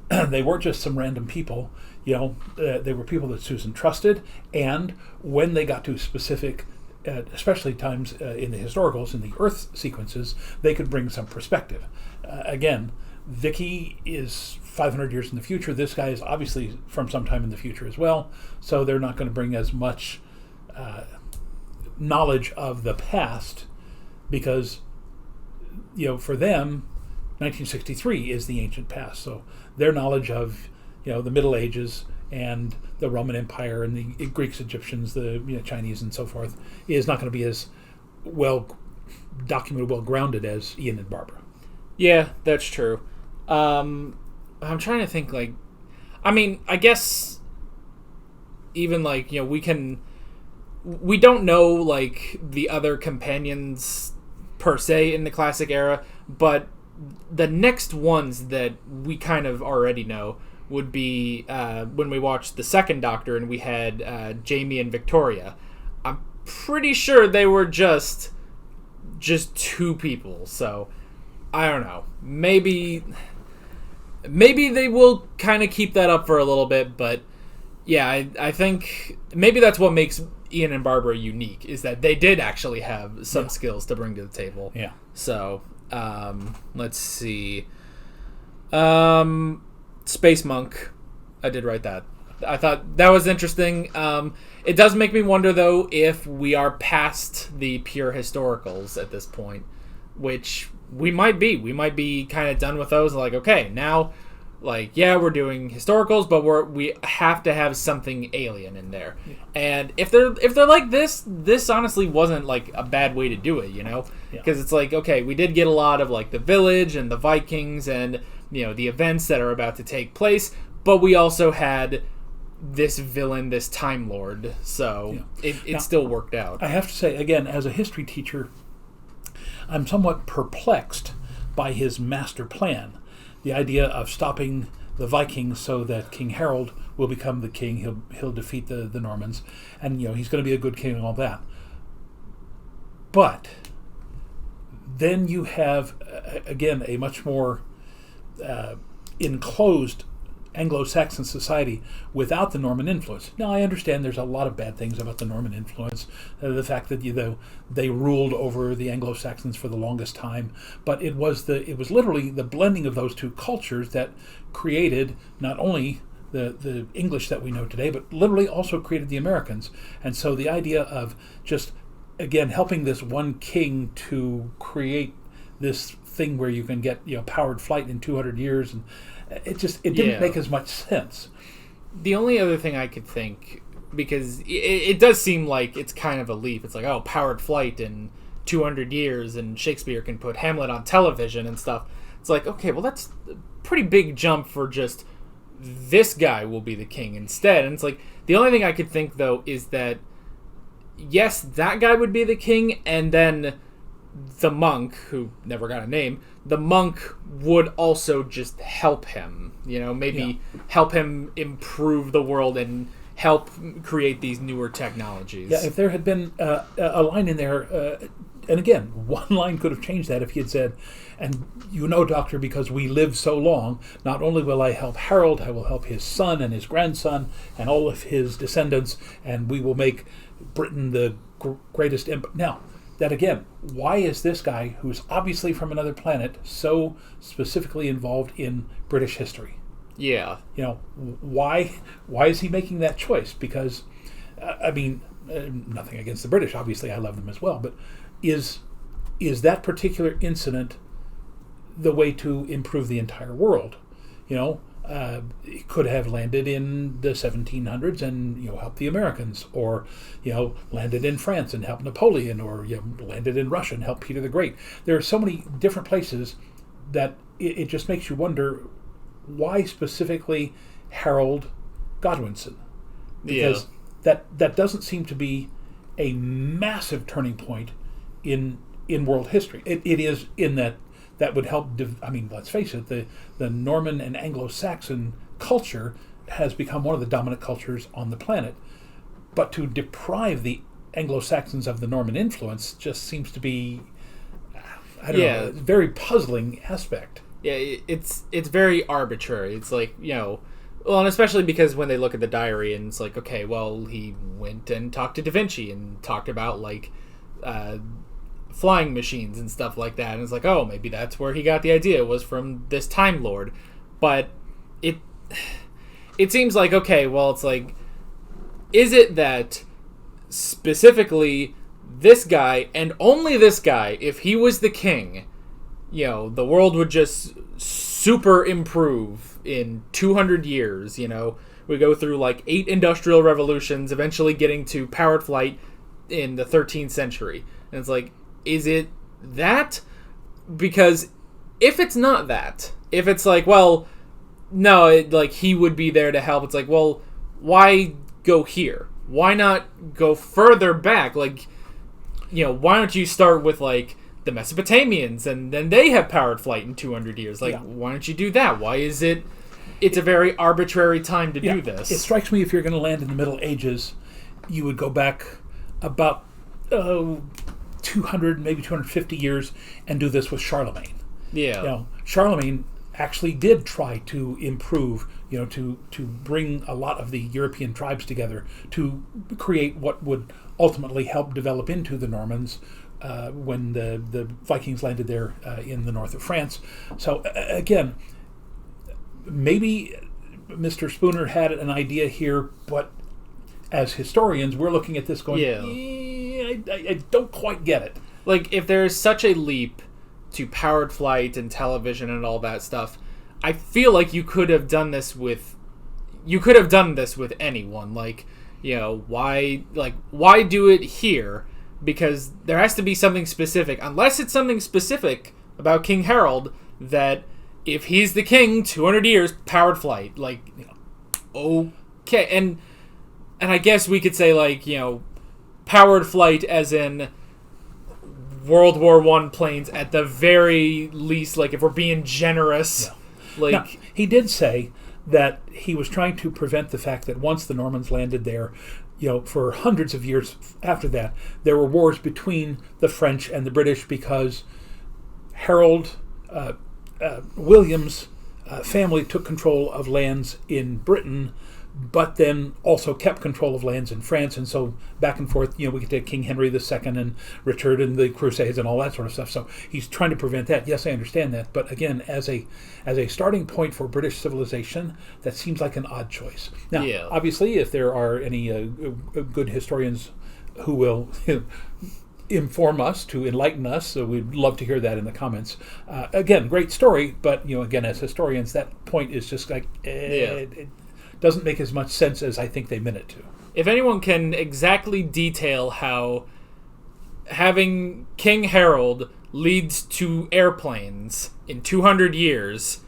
they weren't just some random people. They were people that Susan trusted, and when they got to specific, especially times in the historicals, in the Earth sequences, they could bring some perspective. Again, Vicky is 500 years in the future. This guy is obviously from some time in the future as well, so they're not going to bring as much knowledge of the past because, for them, 1963 is the ancient past. So their knowledge of, the Middle Ages and the Roman Empire and the Greeks, Egyptians, the Chinese and so forth is not going to be as well documented, well grounded as Ian and Barbara. Yeah, that's true. I'm trying to think, I guess even we don't know the other companions per se in the classic era, but the next ones that we kind of already know would be when we watched the second Doctor and we had Jamie and Victoria. I'm pretty sure they were just two people, so I don't know. Maybe they will kind of keep that up for a little bit, but yeah, I think maybe that's what makes Ian and Barbara unique, is that they did actually have some skills to bring to the table. Yeah. So, let's see. Space Monk. I did write that. I thought that was interesting. It does make me wonder, though, if we are past the pure historicals at this point, which we might be. We might be kind of done with those. Like, okay, now like, yeah, we're doing historicals, but we have to have something alien in there. Yeah. And if they're like this honestly wasn't like a bad way to do it, you know, because it's like, okay, we did get a lot of like the village and the Vikings and the events that are about to take place, but we also had this villain, this Time Lord, so it still worked out. I have to say, again, as a history teacher, I'm somewhat perplexed by his master plan. The idea of stopping the Vikings so that King Harold will become the king. He'll defeat the Normans, and he's going to be a good king and all that. But then you have again a much more enclosed Anglo-Saxon society without the Norman influence. Now, I understand there's a lot of bad things about the Norman influence, the fact that they ruled over the Anglo-Saxons for the longest time, but it was literally the blending of those two cultures that created not only the English that we know today, but literally also created the Americans. And so the idea of just, again, helping this one king to create this thing where you can get powered flight in 200 years, and it didn't make as much sense. The only other thing I could think, because it does seem like it's kind of a leap. It's like, oh, powered flight in 200 years, and Shakespeare can put Hamlet on television and stuff. It's like, okay, well, that's a pretty big jump for just this guy will be the king instead. And it's like, the only thing I could think, though, is that, yes, that guy would be the king, and then the monk, who never got a name, the monk would also just help him, maybe help him improve the world and help create these newer technologies. Yeah, if there had been a line in there, and again, one line could have changed that if he had said, and doctor, because we live so long, not only will I help Harold, I will help his son and his grandson and all of his descendants, and we will make Britain the greatest empire. Now, that again, why is this guy, who's obviously from another planet, so specifically involved in British history? Yeah. Why is he making that choice? Because, nothing against the British, obviously I love them as well, but is that particular incident the way to improve the entire world? It could have landed in the 1700s and helped the Americans, or landed in France and helped Napoleon, or landed in Russia and helped Peter the Great. There are so many different places that it just makes you wonder, why specifically Harold Godwinson? Because that doesn't seem to be a massive turning point in world history. It is in that would help. Let's face it, the Norman and Anglo-Saxon culture has become one of the dominant cultures on the planet. But to deprive the Anglo-Saxons of the Norman influence just seems to be, I don't know, a very puzzling aspect. Yeah, it's very arbitrary. It's like, well, and especially because when they look at the diary and it's like, okay, well, he went and talked to Da Vinci and talked about like flying machines and stuff like that, and it's like, oh, maybe that's where he got the idea, was from this Time Lord. But it seems like, okay, well, it's like, is it that specifically this guy, and only this guy, if he was the king, the world would just super improve in 200 years, we go through like 8 industrial revolutions, eventually getting to powered flight in the 13th century. And it's like, is it that? Because if it's not that, if it's like, well, no, like he would be there to help, it's like, well, why go here? Why not go further back? Like, why don't you start with like the Mesopotamians, and then they have powered flight in 200 years? Like, why don't you do that? Why is it? It's a very arbitrary time to do this. It strikes me, if you're going to land in the Middle Ages, you would go back about 200, maybe 250 years and do this with Charlemagne. Yeah. Charlemagne actually did try to improve, to bring a lot of the European tribes together to create what would ultimately help develop into the Normans when the Vikings landed there in the north of France. So again, maybe Mr. Spooner had an idea here, but as historians, we're looking at this going, I don't quite get it. Like, if there's such a leap to powered flight and television and all that stuff, I feel like you could have done this with anyone. Like, why do it here? Because there has to be something specific, unless it's something specific about King Harold that if he's the king, 200 years, powered flight. Like, okay. And I guess we could say, like, powered flight as in World War I planes at the very least, like, if we're being generous. Yeah. Like, now, he did say that he was trying to prevent the fact that once the Normans landed there, for hundreds of years after that, there were wars between the French and the British because Harold William's family took control of lands in Britain, but then also kept control of lands in France, and so back and forth, we get to King Henry II and Richard and the Crusades and all that sort of stuff. So he's trying to prevent that. Yes, I understand that, but again, as a starting point for British civilization, that seems like an odd choice. Now, obviously, if there are any good historians who will inform us, to enlighten us, so we'd love to hear that in the comments. Again, great story, but again, as historians, that point is just like it doesn't make as much sense as I think they meant it to. If anyone can exactly detail how having King Harold leads to airplanes in 200 years,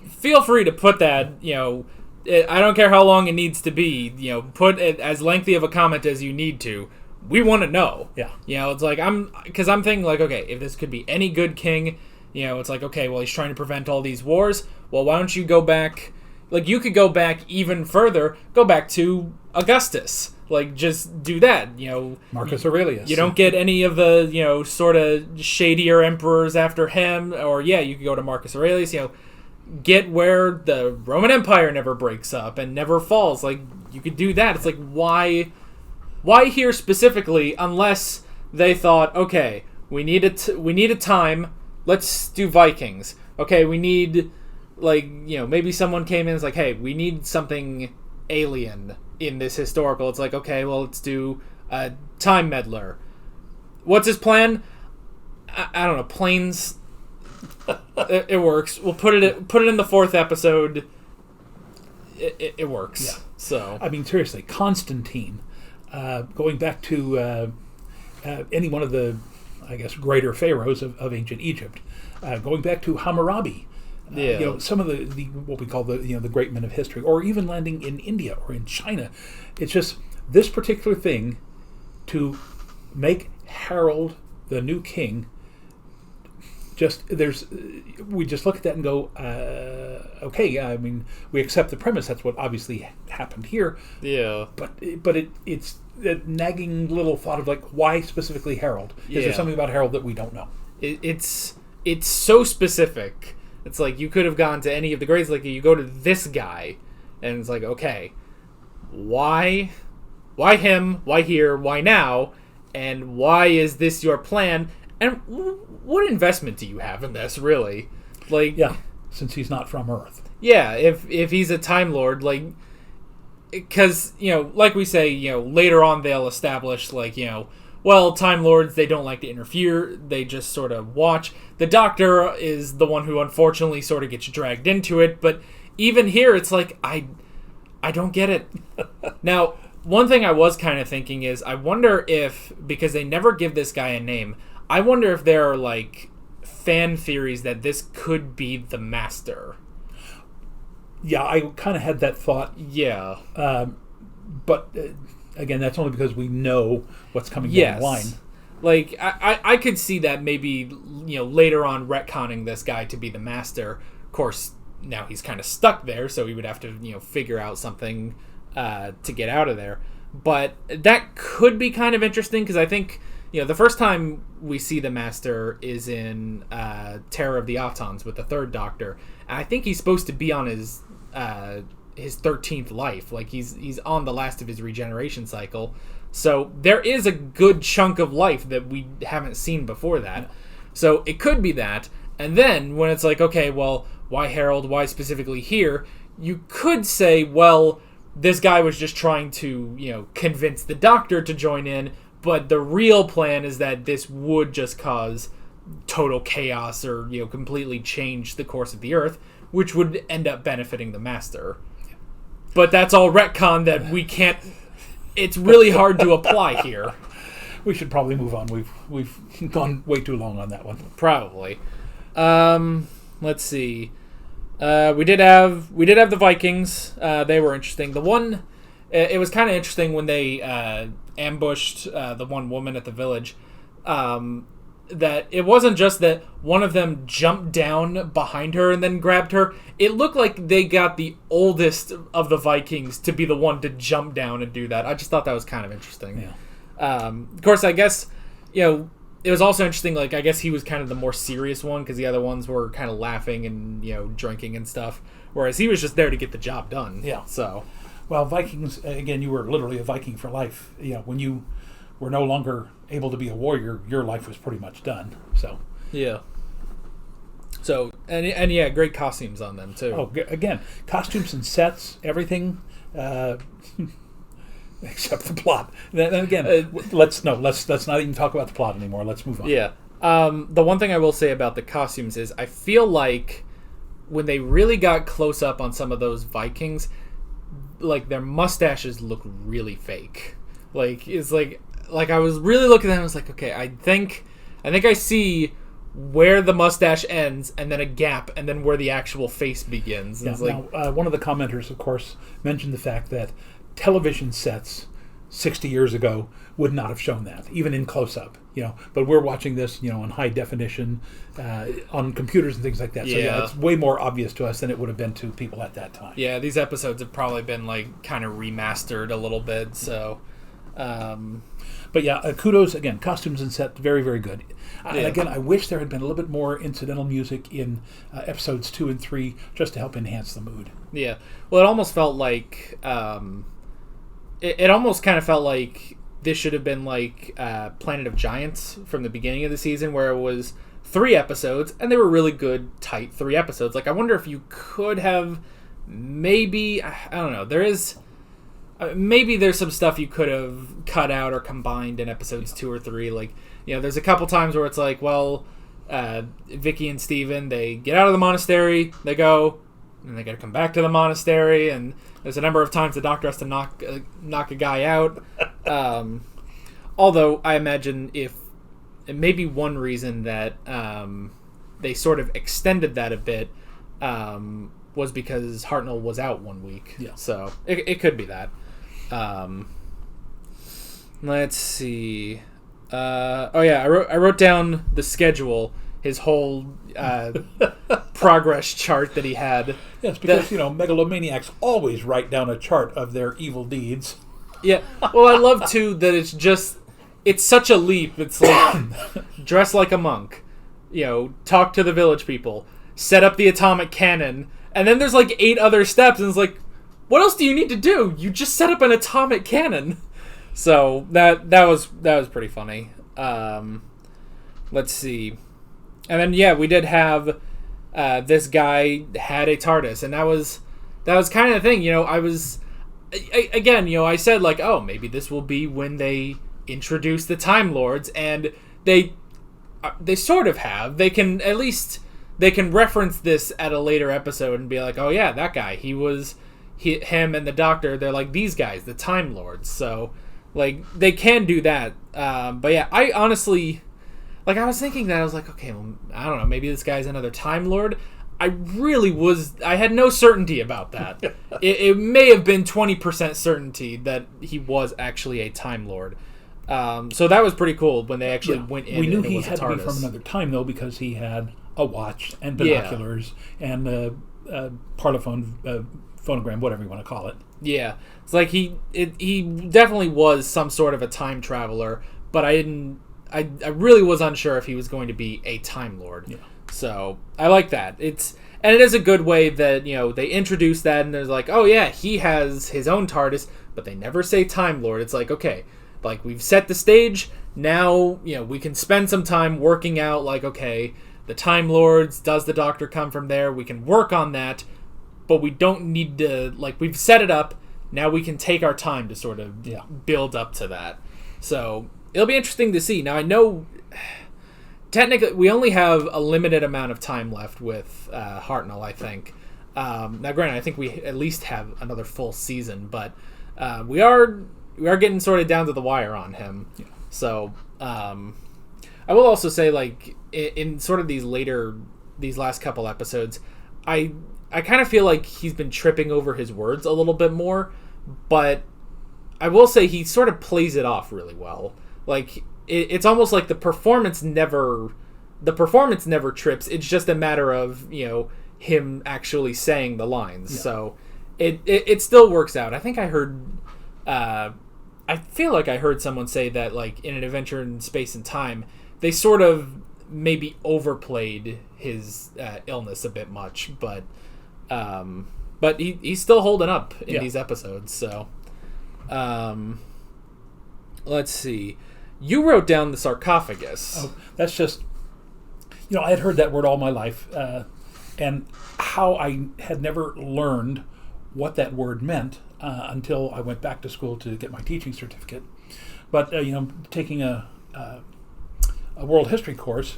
feel free to put that, I don't care how long it needs to be, put it as lengthy of a comment as you need to. We want to know. Yeah. It's like, I'm thinking, like, okay, if this could be any good king, it's like, okay, well, he's trying to prevent all these wars. Well, why don't you go back, like, you could go back even further, go back to Augustus. Like, just do that, Marcus Aurelius. You don't get any of the, sort of shadier emperors after him, or, you could go to Marcus Aurelius, get where the Roman Empire never breaks up and never falls. Like, you could do that. It's like, why here specifically, unless they thought, okay, we need a time, let's do Vikings. Okay, we need, like, maybe someone came in and was like, hey, we need something alien in this historical. It's like, okay, well, let's do a time meddler. What's his plan? I don't know, planes. It works. We'll put it in the 4th episode. It works. Yeah. So, I mean, seriously, Constantine, going back to any one of the, I guess, greater pharaohs of ancient Egypt, going back to Hammurabi. Some of the what we call the great men of history, or even landing in India or in China. It's just this particular thing to make Harold the new king. We just look at that and go, okay. I mean, we accept the premise. That's what obviously happened here. Yeah. But it's that nagging little thought of, like, why specifically Harold? Is there something about Harold that we don't know? It's so specific. It's like, you could have gone to any of the greats. Like, you go to this guy, and it's like, okay, why him? Why here? Why now? And why is this your plan? And what investment do you have in this, really? Like, since he's not from Earth. Yeah, if he's a Time Lord, like, because, like we say, later on they'll establish, like, well, Time Lords, they don't like to interfere. They just sort of watch. The Doctor is the one who unfortunately sort of gets dragged into it. But even here, it's like, I don't get it. Now, one thing I was kind of thinking is, I wonder if, because they never give this guy a name, I wonder if there are, like, fan theories that this could be the Master. Yeah, I kind of had that thought. Yeah. But... again, that's only because we know what's coming down the line. Like, I could see that maybe, later on retconning this guy to be the Master. Of course, now he's kind of stuck there, so he would have to, figure out something to get out of there. But that could be kind of interesting, because I think, the first time we see the Master is in Terror of the Autons with the 3rd Doctor. And I think he's supposed to be on his 13th life. Like, he's on the last of his regeneration cycle, so there is a good chunk of life that we haven't seen before that. So it could be that. And then when it's like, okay, well, why Harold, why specifically here, you could say, well, this guy was just trying to convince the Doctor to join in, but the real plan is that this would just cause total chaos or completely change the course of the Earth, which would end up benefiting the Master. But that's all retcon that we can't... It's really hard to apply here. We should probably move on. We've gone way too long on that one. Probably. Let's see. We did have the Vikings. They were interesting. The one... It was kind of interesting when they ambushed the one woman at the village. That it wasn't just that one of them jumped down behind her and then grabbed her. It looked like they got the oldest of the Vikings to be the one to jump down and do that. I just thought that was kind of interesting. Yeah. Of course, I guess, it was also interesting, like, I guess he was kind of the more serious one because the other ones were kind of laughing and, drinking and stuff. Whereas he was just there to get the job done. Yeah. So. Well, Vikings, again, you were literally a Viking for life. When you were no longer able to be a warrior, your life was pretty much done. So yeah. So and yeah, great costumes on them too. Oh, again, costumes and sets, everything, except the plot. Then again, let's not even talk about the plot anymore. Let's move on. Yeah. The one thing I will say about the costumes is I feel like when they really got close up on some of those Vikings, like their mustaches look really fake. Like it's like I was really looking at them. I was like, okay, I think I see where the mustache ends, and then a gap, and then where the actual face begins. Yeah, like, now, one of the commenters, of course, mentioned the fact that television sets 60 years ago would not have shown that, even in close-up. But we're watching this, in high definition on computers and things like that. So yeah, it's way more obvious to us than it would have been to people at that time. Yeah, these episodes have probably been like kind of remastered a little bit. So. But yeah, kudos again. Costumes and set, very, very good. And again, I wish there had been a little bit more incidental music in episodes 2 and 3, just to help enhance the mood. Yeah, well, it almost felt like it almost kind of felt like this should have been like Planet of Giants from the beginning of the season, where it was 3 episodes and they were really good, tight 3 episodes. Like, I wonder if you could have maybe, I don't know. There is. Maybe there's some stuff you could have cut out or combined in episodes 2 or 3. Like, there's a couple times where it's like, well, Vicky and Steven, they get out of the monastery, they go, and they got to come back to the monastery, and there's a number of times the doctor has to knock a guy out. Although I imagine maybe one reason that they sort of extended that a bit was because Hartnell was out 1 week. Yeah. So it could be that. Let's see. I wrote down the schedule, his whole progress chart that he had. Yes, because megalomaniacs always write down a chart of their evil deeds. Yeah. Well, I love too that it's such a leap. It's like dress like a monk, talk to the village people, set up the atomic cannon, and then there's like 8 other steps, and it's like, what else do you need to do? You just set up an atomic cannon. So that was pretty funny. Let's see. And then we did have this guy had a TARDIS, and that was kind of the thing. I said like, oh, maybe this will be when they introduce the Time Lords, and they sort of have. They can reference this at a later episode and be like, oh yeah, that guy, him and the Doctor, they're like these guys, the Time Lords. So, like, they can do that. But yeah, I honestly, like, I was thinking that, I was like, okay, well, I don't know, maybe this guy's another Time Lord. I had no certainty about that. it may have been 20% certainty that he was actually a Time Lord. So that was pretty cool when they actually went in. We knew and it he was had a to be TARDIS. from another time, though, because he had a watch and binoculars and a parlophone, phonogram, whatever you want to call it. Yeah, it's like he definitely was some sort of a time traveler, but I really was unsure if he was going to be a Time Lord. Yeah. So I like that. It is a good way that they introduce that, and there's like, oh yeah, he has his own TARDIS, but they never say Time Lord. It's like, okay, like, we've set the stage. Now we can spend some time working out, like, okay, the Time Lords, does the Doctor come from there? We can work on that, but we don't need to, like, we've set it up. Now we can take our time to sort of build up to that. So it'll be interesting to see. Now, I know technically we only have a limited amount of time left with Hartnell, I think. Now, granted, I think we at least have another full season, but we are getting sort of down to the wire on him. Yeah. So I will also say, like, in sort of these last couple episodes, I kind of feel like he's been tripping over his words a little bit more, but I will say he sort of plays it off really well. Like, it's almost like the performance never trips. It's just a matter of, him actually saying the lines. Yeah. So it still works out. I think I heard I feel like I heard someone say that, like, in An Adventure in Space and Time, they sort of maybe overplayed his illness a bit much, but he's still holding up in these episodes. So let's see. You wrote down the sarcophagus. Oh, that's just, I had heard that word all my life, and how I had never learned what that word meant until I went back to school to get my teaching certificate. But, taking a world history course,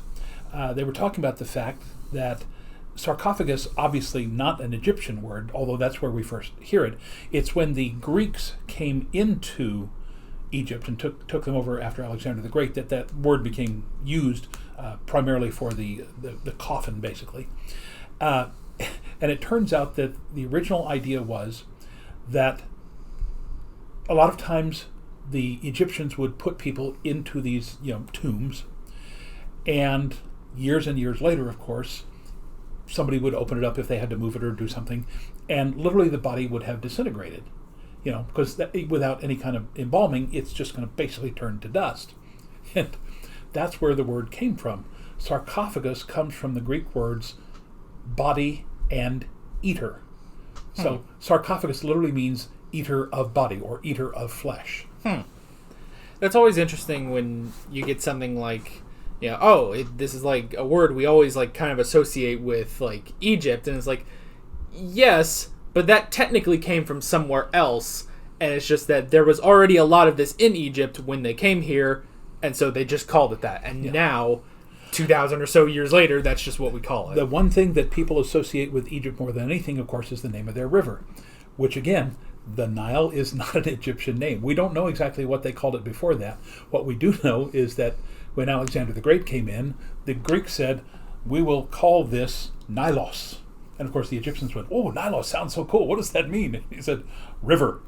they were talking about the fact that sarcophagus, obviously not an Egyptian word, although that's where we first hear it. It's when the Greeks came into Egypt and took them over after Alexander the Great that word became used primarily for the coffin, basically. And it turns out that the original idea was that a lot of times the Egyptians would put people into these tombs, and years later, of course, somebody would open it up if they had to move it or do something, and literally the body would have disintegrated, because without any kind of embalming, it's just going to basically turn to dust. And that's where the word came from. Sarcophagus comes from the Greek words body and eater. So sarcophagus literally means eater of body or eater of flesh. That's always interesting when you get something like, this is like a word we always like kind of associate with like Egypt, and it's like, yes, but that technically came from somewhere else, and it's just that there was already a lot of this in Egypt when they came here, and so they just called it that. And now, 2,000 or so years later, that's just what we call it. The one thing that people associate with Egypt more than anything, of course, is the name of their river, which again, the Nile is not an Egyptian name. We don't know exactly what they called it before that. What we do know is that when Alexander the Great came in, the Greeks said, we will call this Nilos. And of course the Egyptians went, oh, Nilos sounds so cool. What does that mean? And he said, river.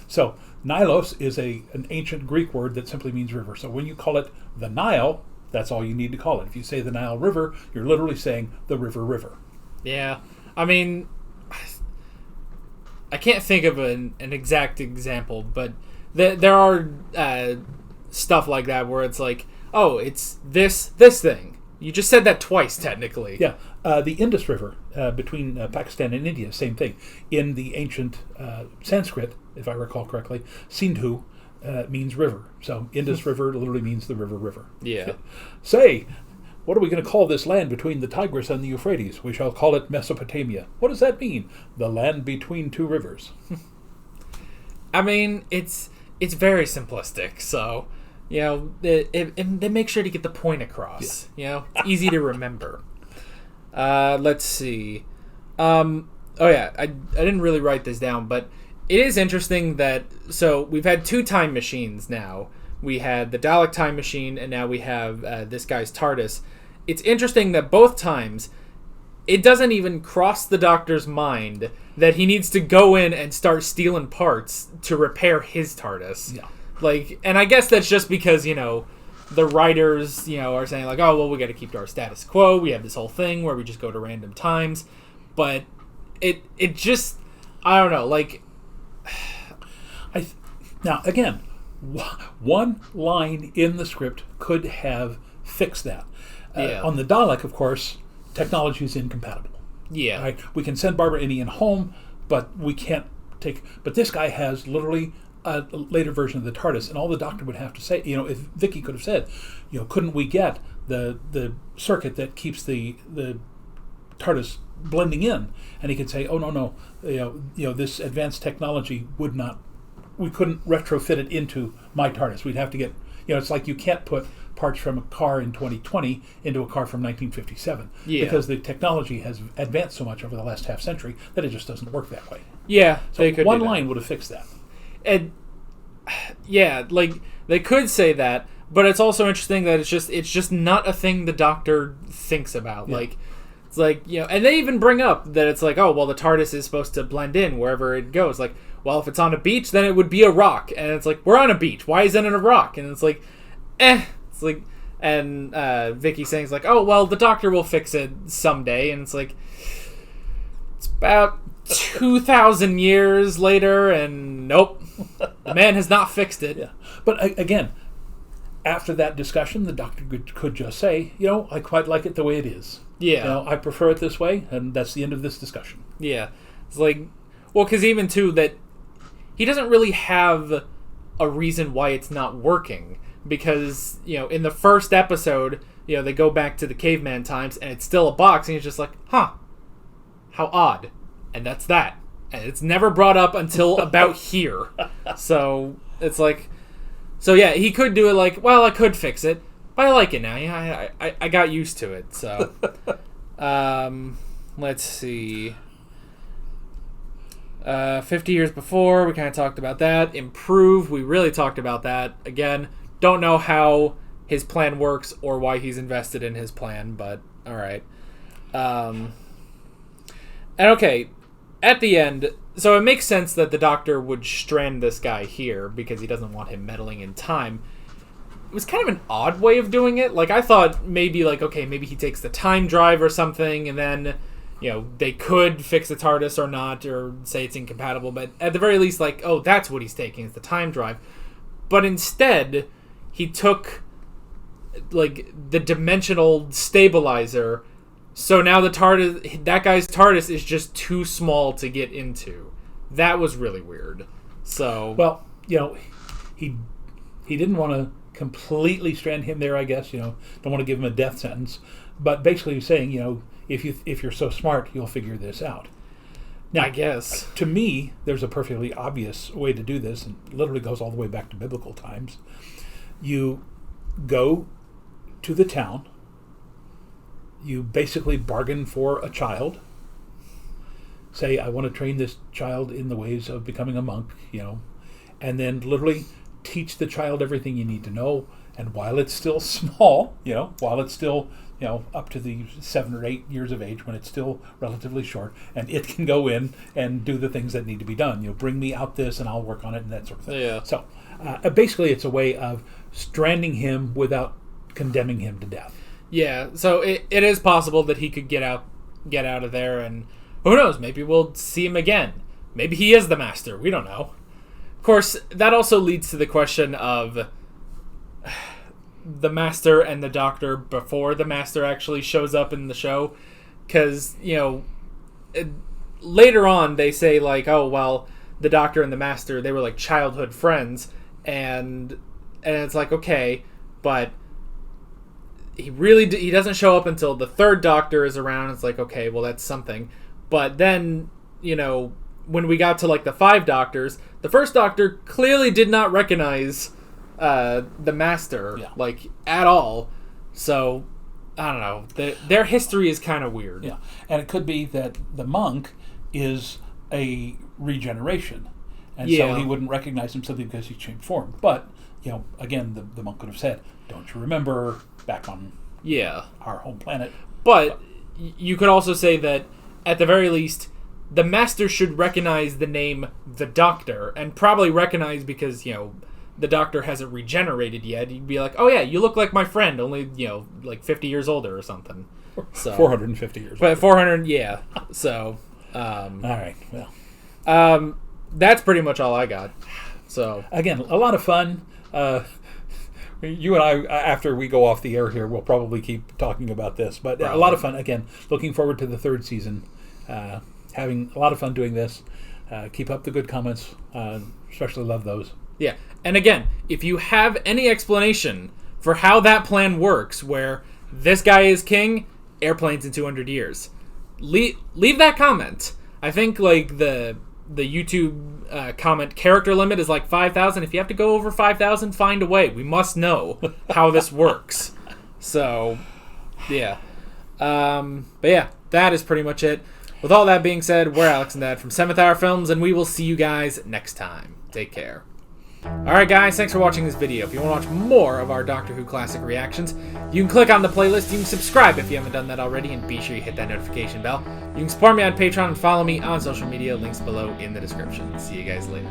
So Nilos is an ancient Greek word that simply means river. So when you call it the Nile, that's all you need to call it. If you say the Nile River, you're literally saying the river. Yeah. I mean, I can't think of an exact example, but there are stuff like that where it's like, oh, it's this thing. You just said that twice, technically. Yeah. The Indus River between Pakistan and India, same thing. In the ancient Sanskrit, if I recall correctly, Sindhu means river. So Indus River literally means the river. Yeah. Say, what are we going to call this land between the Tigris and the Euphrates? We shall call it Mesopotamia. What does that mean? The land between two rivers. I mean, it's very simplistic, so they make sure to get the point across. Yeah. It's easy to remember. Let's see. I didn't really write this down, but it is interesting that, so we've had 2 time machines now. We had the Dalek time machine, and now we have this guy's TARDIS. It's interesting that both times, it doesn't even cross the Doctor's mind that he needs to go in and start stealing parts to repair his TARDIS. Yeah. And I guess that's just because, the writers, are saying like, oh, well, we got to keep our status quo. We have this whole thing where we just go to random times. But it just, I don't know, like... Now, again, one line in the script could have fixed that. On the Dalek, of course, technology is incompatible. Yeah. Right? We can send Barbara Inian home, but we can't take... But this guy has literally a later version of the TARDIS, and all the Doctor would have to say, if Vicky could have said, couldn't we get the circuit that keeps the TARDIS blending in? And he could say, oh, no, this advanced technology we couldn't retrofit it into my TARDIS. We'd have to get, It's like you can't put parts from a car in 2020 into a car from 1957 because the technology has advanced so much over the last half century that it just doesn't work that way. Yeah, so one line would have fixed that. And yeah, like they could say that, but it's also interesting that it's just not a thing the Doctor thinks about. Yeah. Like it's like, and they even bring up that it's like, oh well, the TARDIS is supposed to blend in wherever it goes. Like, well, if it's on a beach, then it would be a rock, and it's like, we're on a beach. Why isn't it a rock? And it's like, It's like, and Vicky saying, like, oh, well, the Doctor will fix it someday. And it's like, it's about 2,000 years later, and nope, the man has not fixed it. Yeah. But again, after that discussion, the Doctor could just say, I quite like it the way it is. Yeah. I prefer it this way, and that's the end of this discussion. Yeah. It's like, well, because even, too, that he doesn't really have a reason why it's not working. Because, in the first episode, they go back to the caveman times and it's still a box and he's just like, huh, how odd. And that's that. And it's never brought up until about here. So, it's like, so yeah, he could do it like, well, I could fix it, but I like it now. Yeah, I got used to it. So, let's see. 50 years before, we kind of talked about that. Improve, we really talked about that. Again, don't know how his plan works or why he's invested in his plan, but all right. And okay, at the end, so it makes sense that the Doctor would strand this guy here because he doesn't want him meddling in time. It was kind of an odd way of doing it. Like, I thought maybe, like, okay, maybe he takes the time drive or something, and then, they could fix the TARDIS or not, or say it's incompatible, but at the very least, like, oh, that's what he's taking, is the time drive. But instead, he took, like, the dimensional stabilizer, so now the TARDIS, that guy's TARDIS is just too small to get into. That was really weird. So, well, he didn't want to completely strand him there, I guess. Don't want to give him a death sentence, but basically he's saying, if you're so smart, you'll figure this out. Now, I guess to me, there's a perfectly obvious way to do this, and literally goes all the way back to biblical times. You go to the town. You basically bargain for a child. Say, I want to train this child in the ways of becoming a monk, and then literally teach the child everything you need to know. And while it's still small, while it's still, up to the 7 or 8 years of age, when it's still relatively short, and it can go in and do the things that need to be done. Bring me out this and I'll work on it and that sort of thing. Yeah. So basically it's a way of stranding him without condemning him to death. Yeah, so it is possible that he could get out of there, and who knows, maybe we'll see him again. Maybe he is the Master, we don't know. Of course, that also leads to the question of the Master and the Doctor before the Master actually shows up in the show. Because, later on they say, like, oh, well, the Doctor and the Master, they were like childhood friends, and it's like, okay, but he doesn't show up until the third Doctor is around. It's like, okay, well, that's something. But then, when we got to, like, the 5 Doctors, the first Doctor clearly did not recognize the Master, like, at all. So, I don't know. Their history is kind of weird. Yeah, and it could be that the monk is a regeneration, and so he wouldn't recognize him simply because he changed form. But, again, the monk could have said, don't you remember back on our home planet? But you could also say that, at the very least, the Master should recognize the name the Doctor, and probably recognize because, the Doctor hasn't regenerated yet. He'd be like, oh yeah, you look like my friend, only, like 50 years older or something. So 450 years but 400, yeah. So, all right, well. That's pretty much all I got. So, again, a lot of fun. You and I, after we go off the air here, we'll probably keep talking about this. But a lot of fun. Again, looking forward to the 3rd season. Having a lot of fun doing this. Keep up the good comments. Especially love those. Yeah. And again, if you have any explanation for how that plan works, where this guy is king, airplanes in 200 years, leave that comment. I think, like, the YouTube comment character limit is like 5,000. If you have to go over 5,000, find a way. We must know how this works. So, yeah. But yeah, that is pretty much it. With all that being said, we're Alex and Dad from 7th Hour Films, and we will see you guys next time. Take care. Alright guys, thanks for watching this video. If you want to watch more of our Doctor Who classic reactions, you can click on the playlist, you can subscribe if you haven't done that already, and be sure you hit that notification bell. You can support me on Patreon and follow me on social media, links below in the description. See you guys later.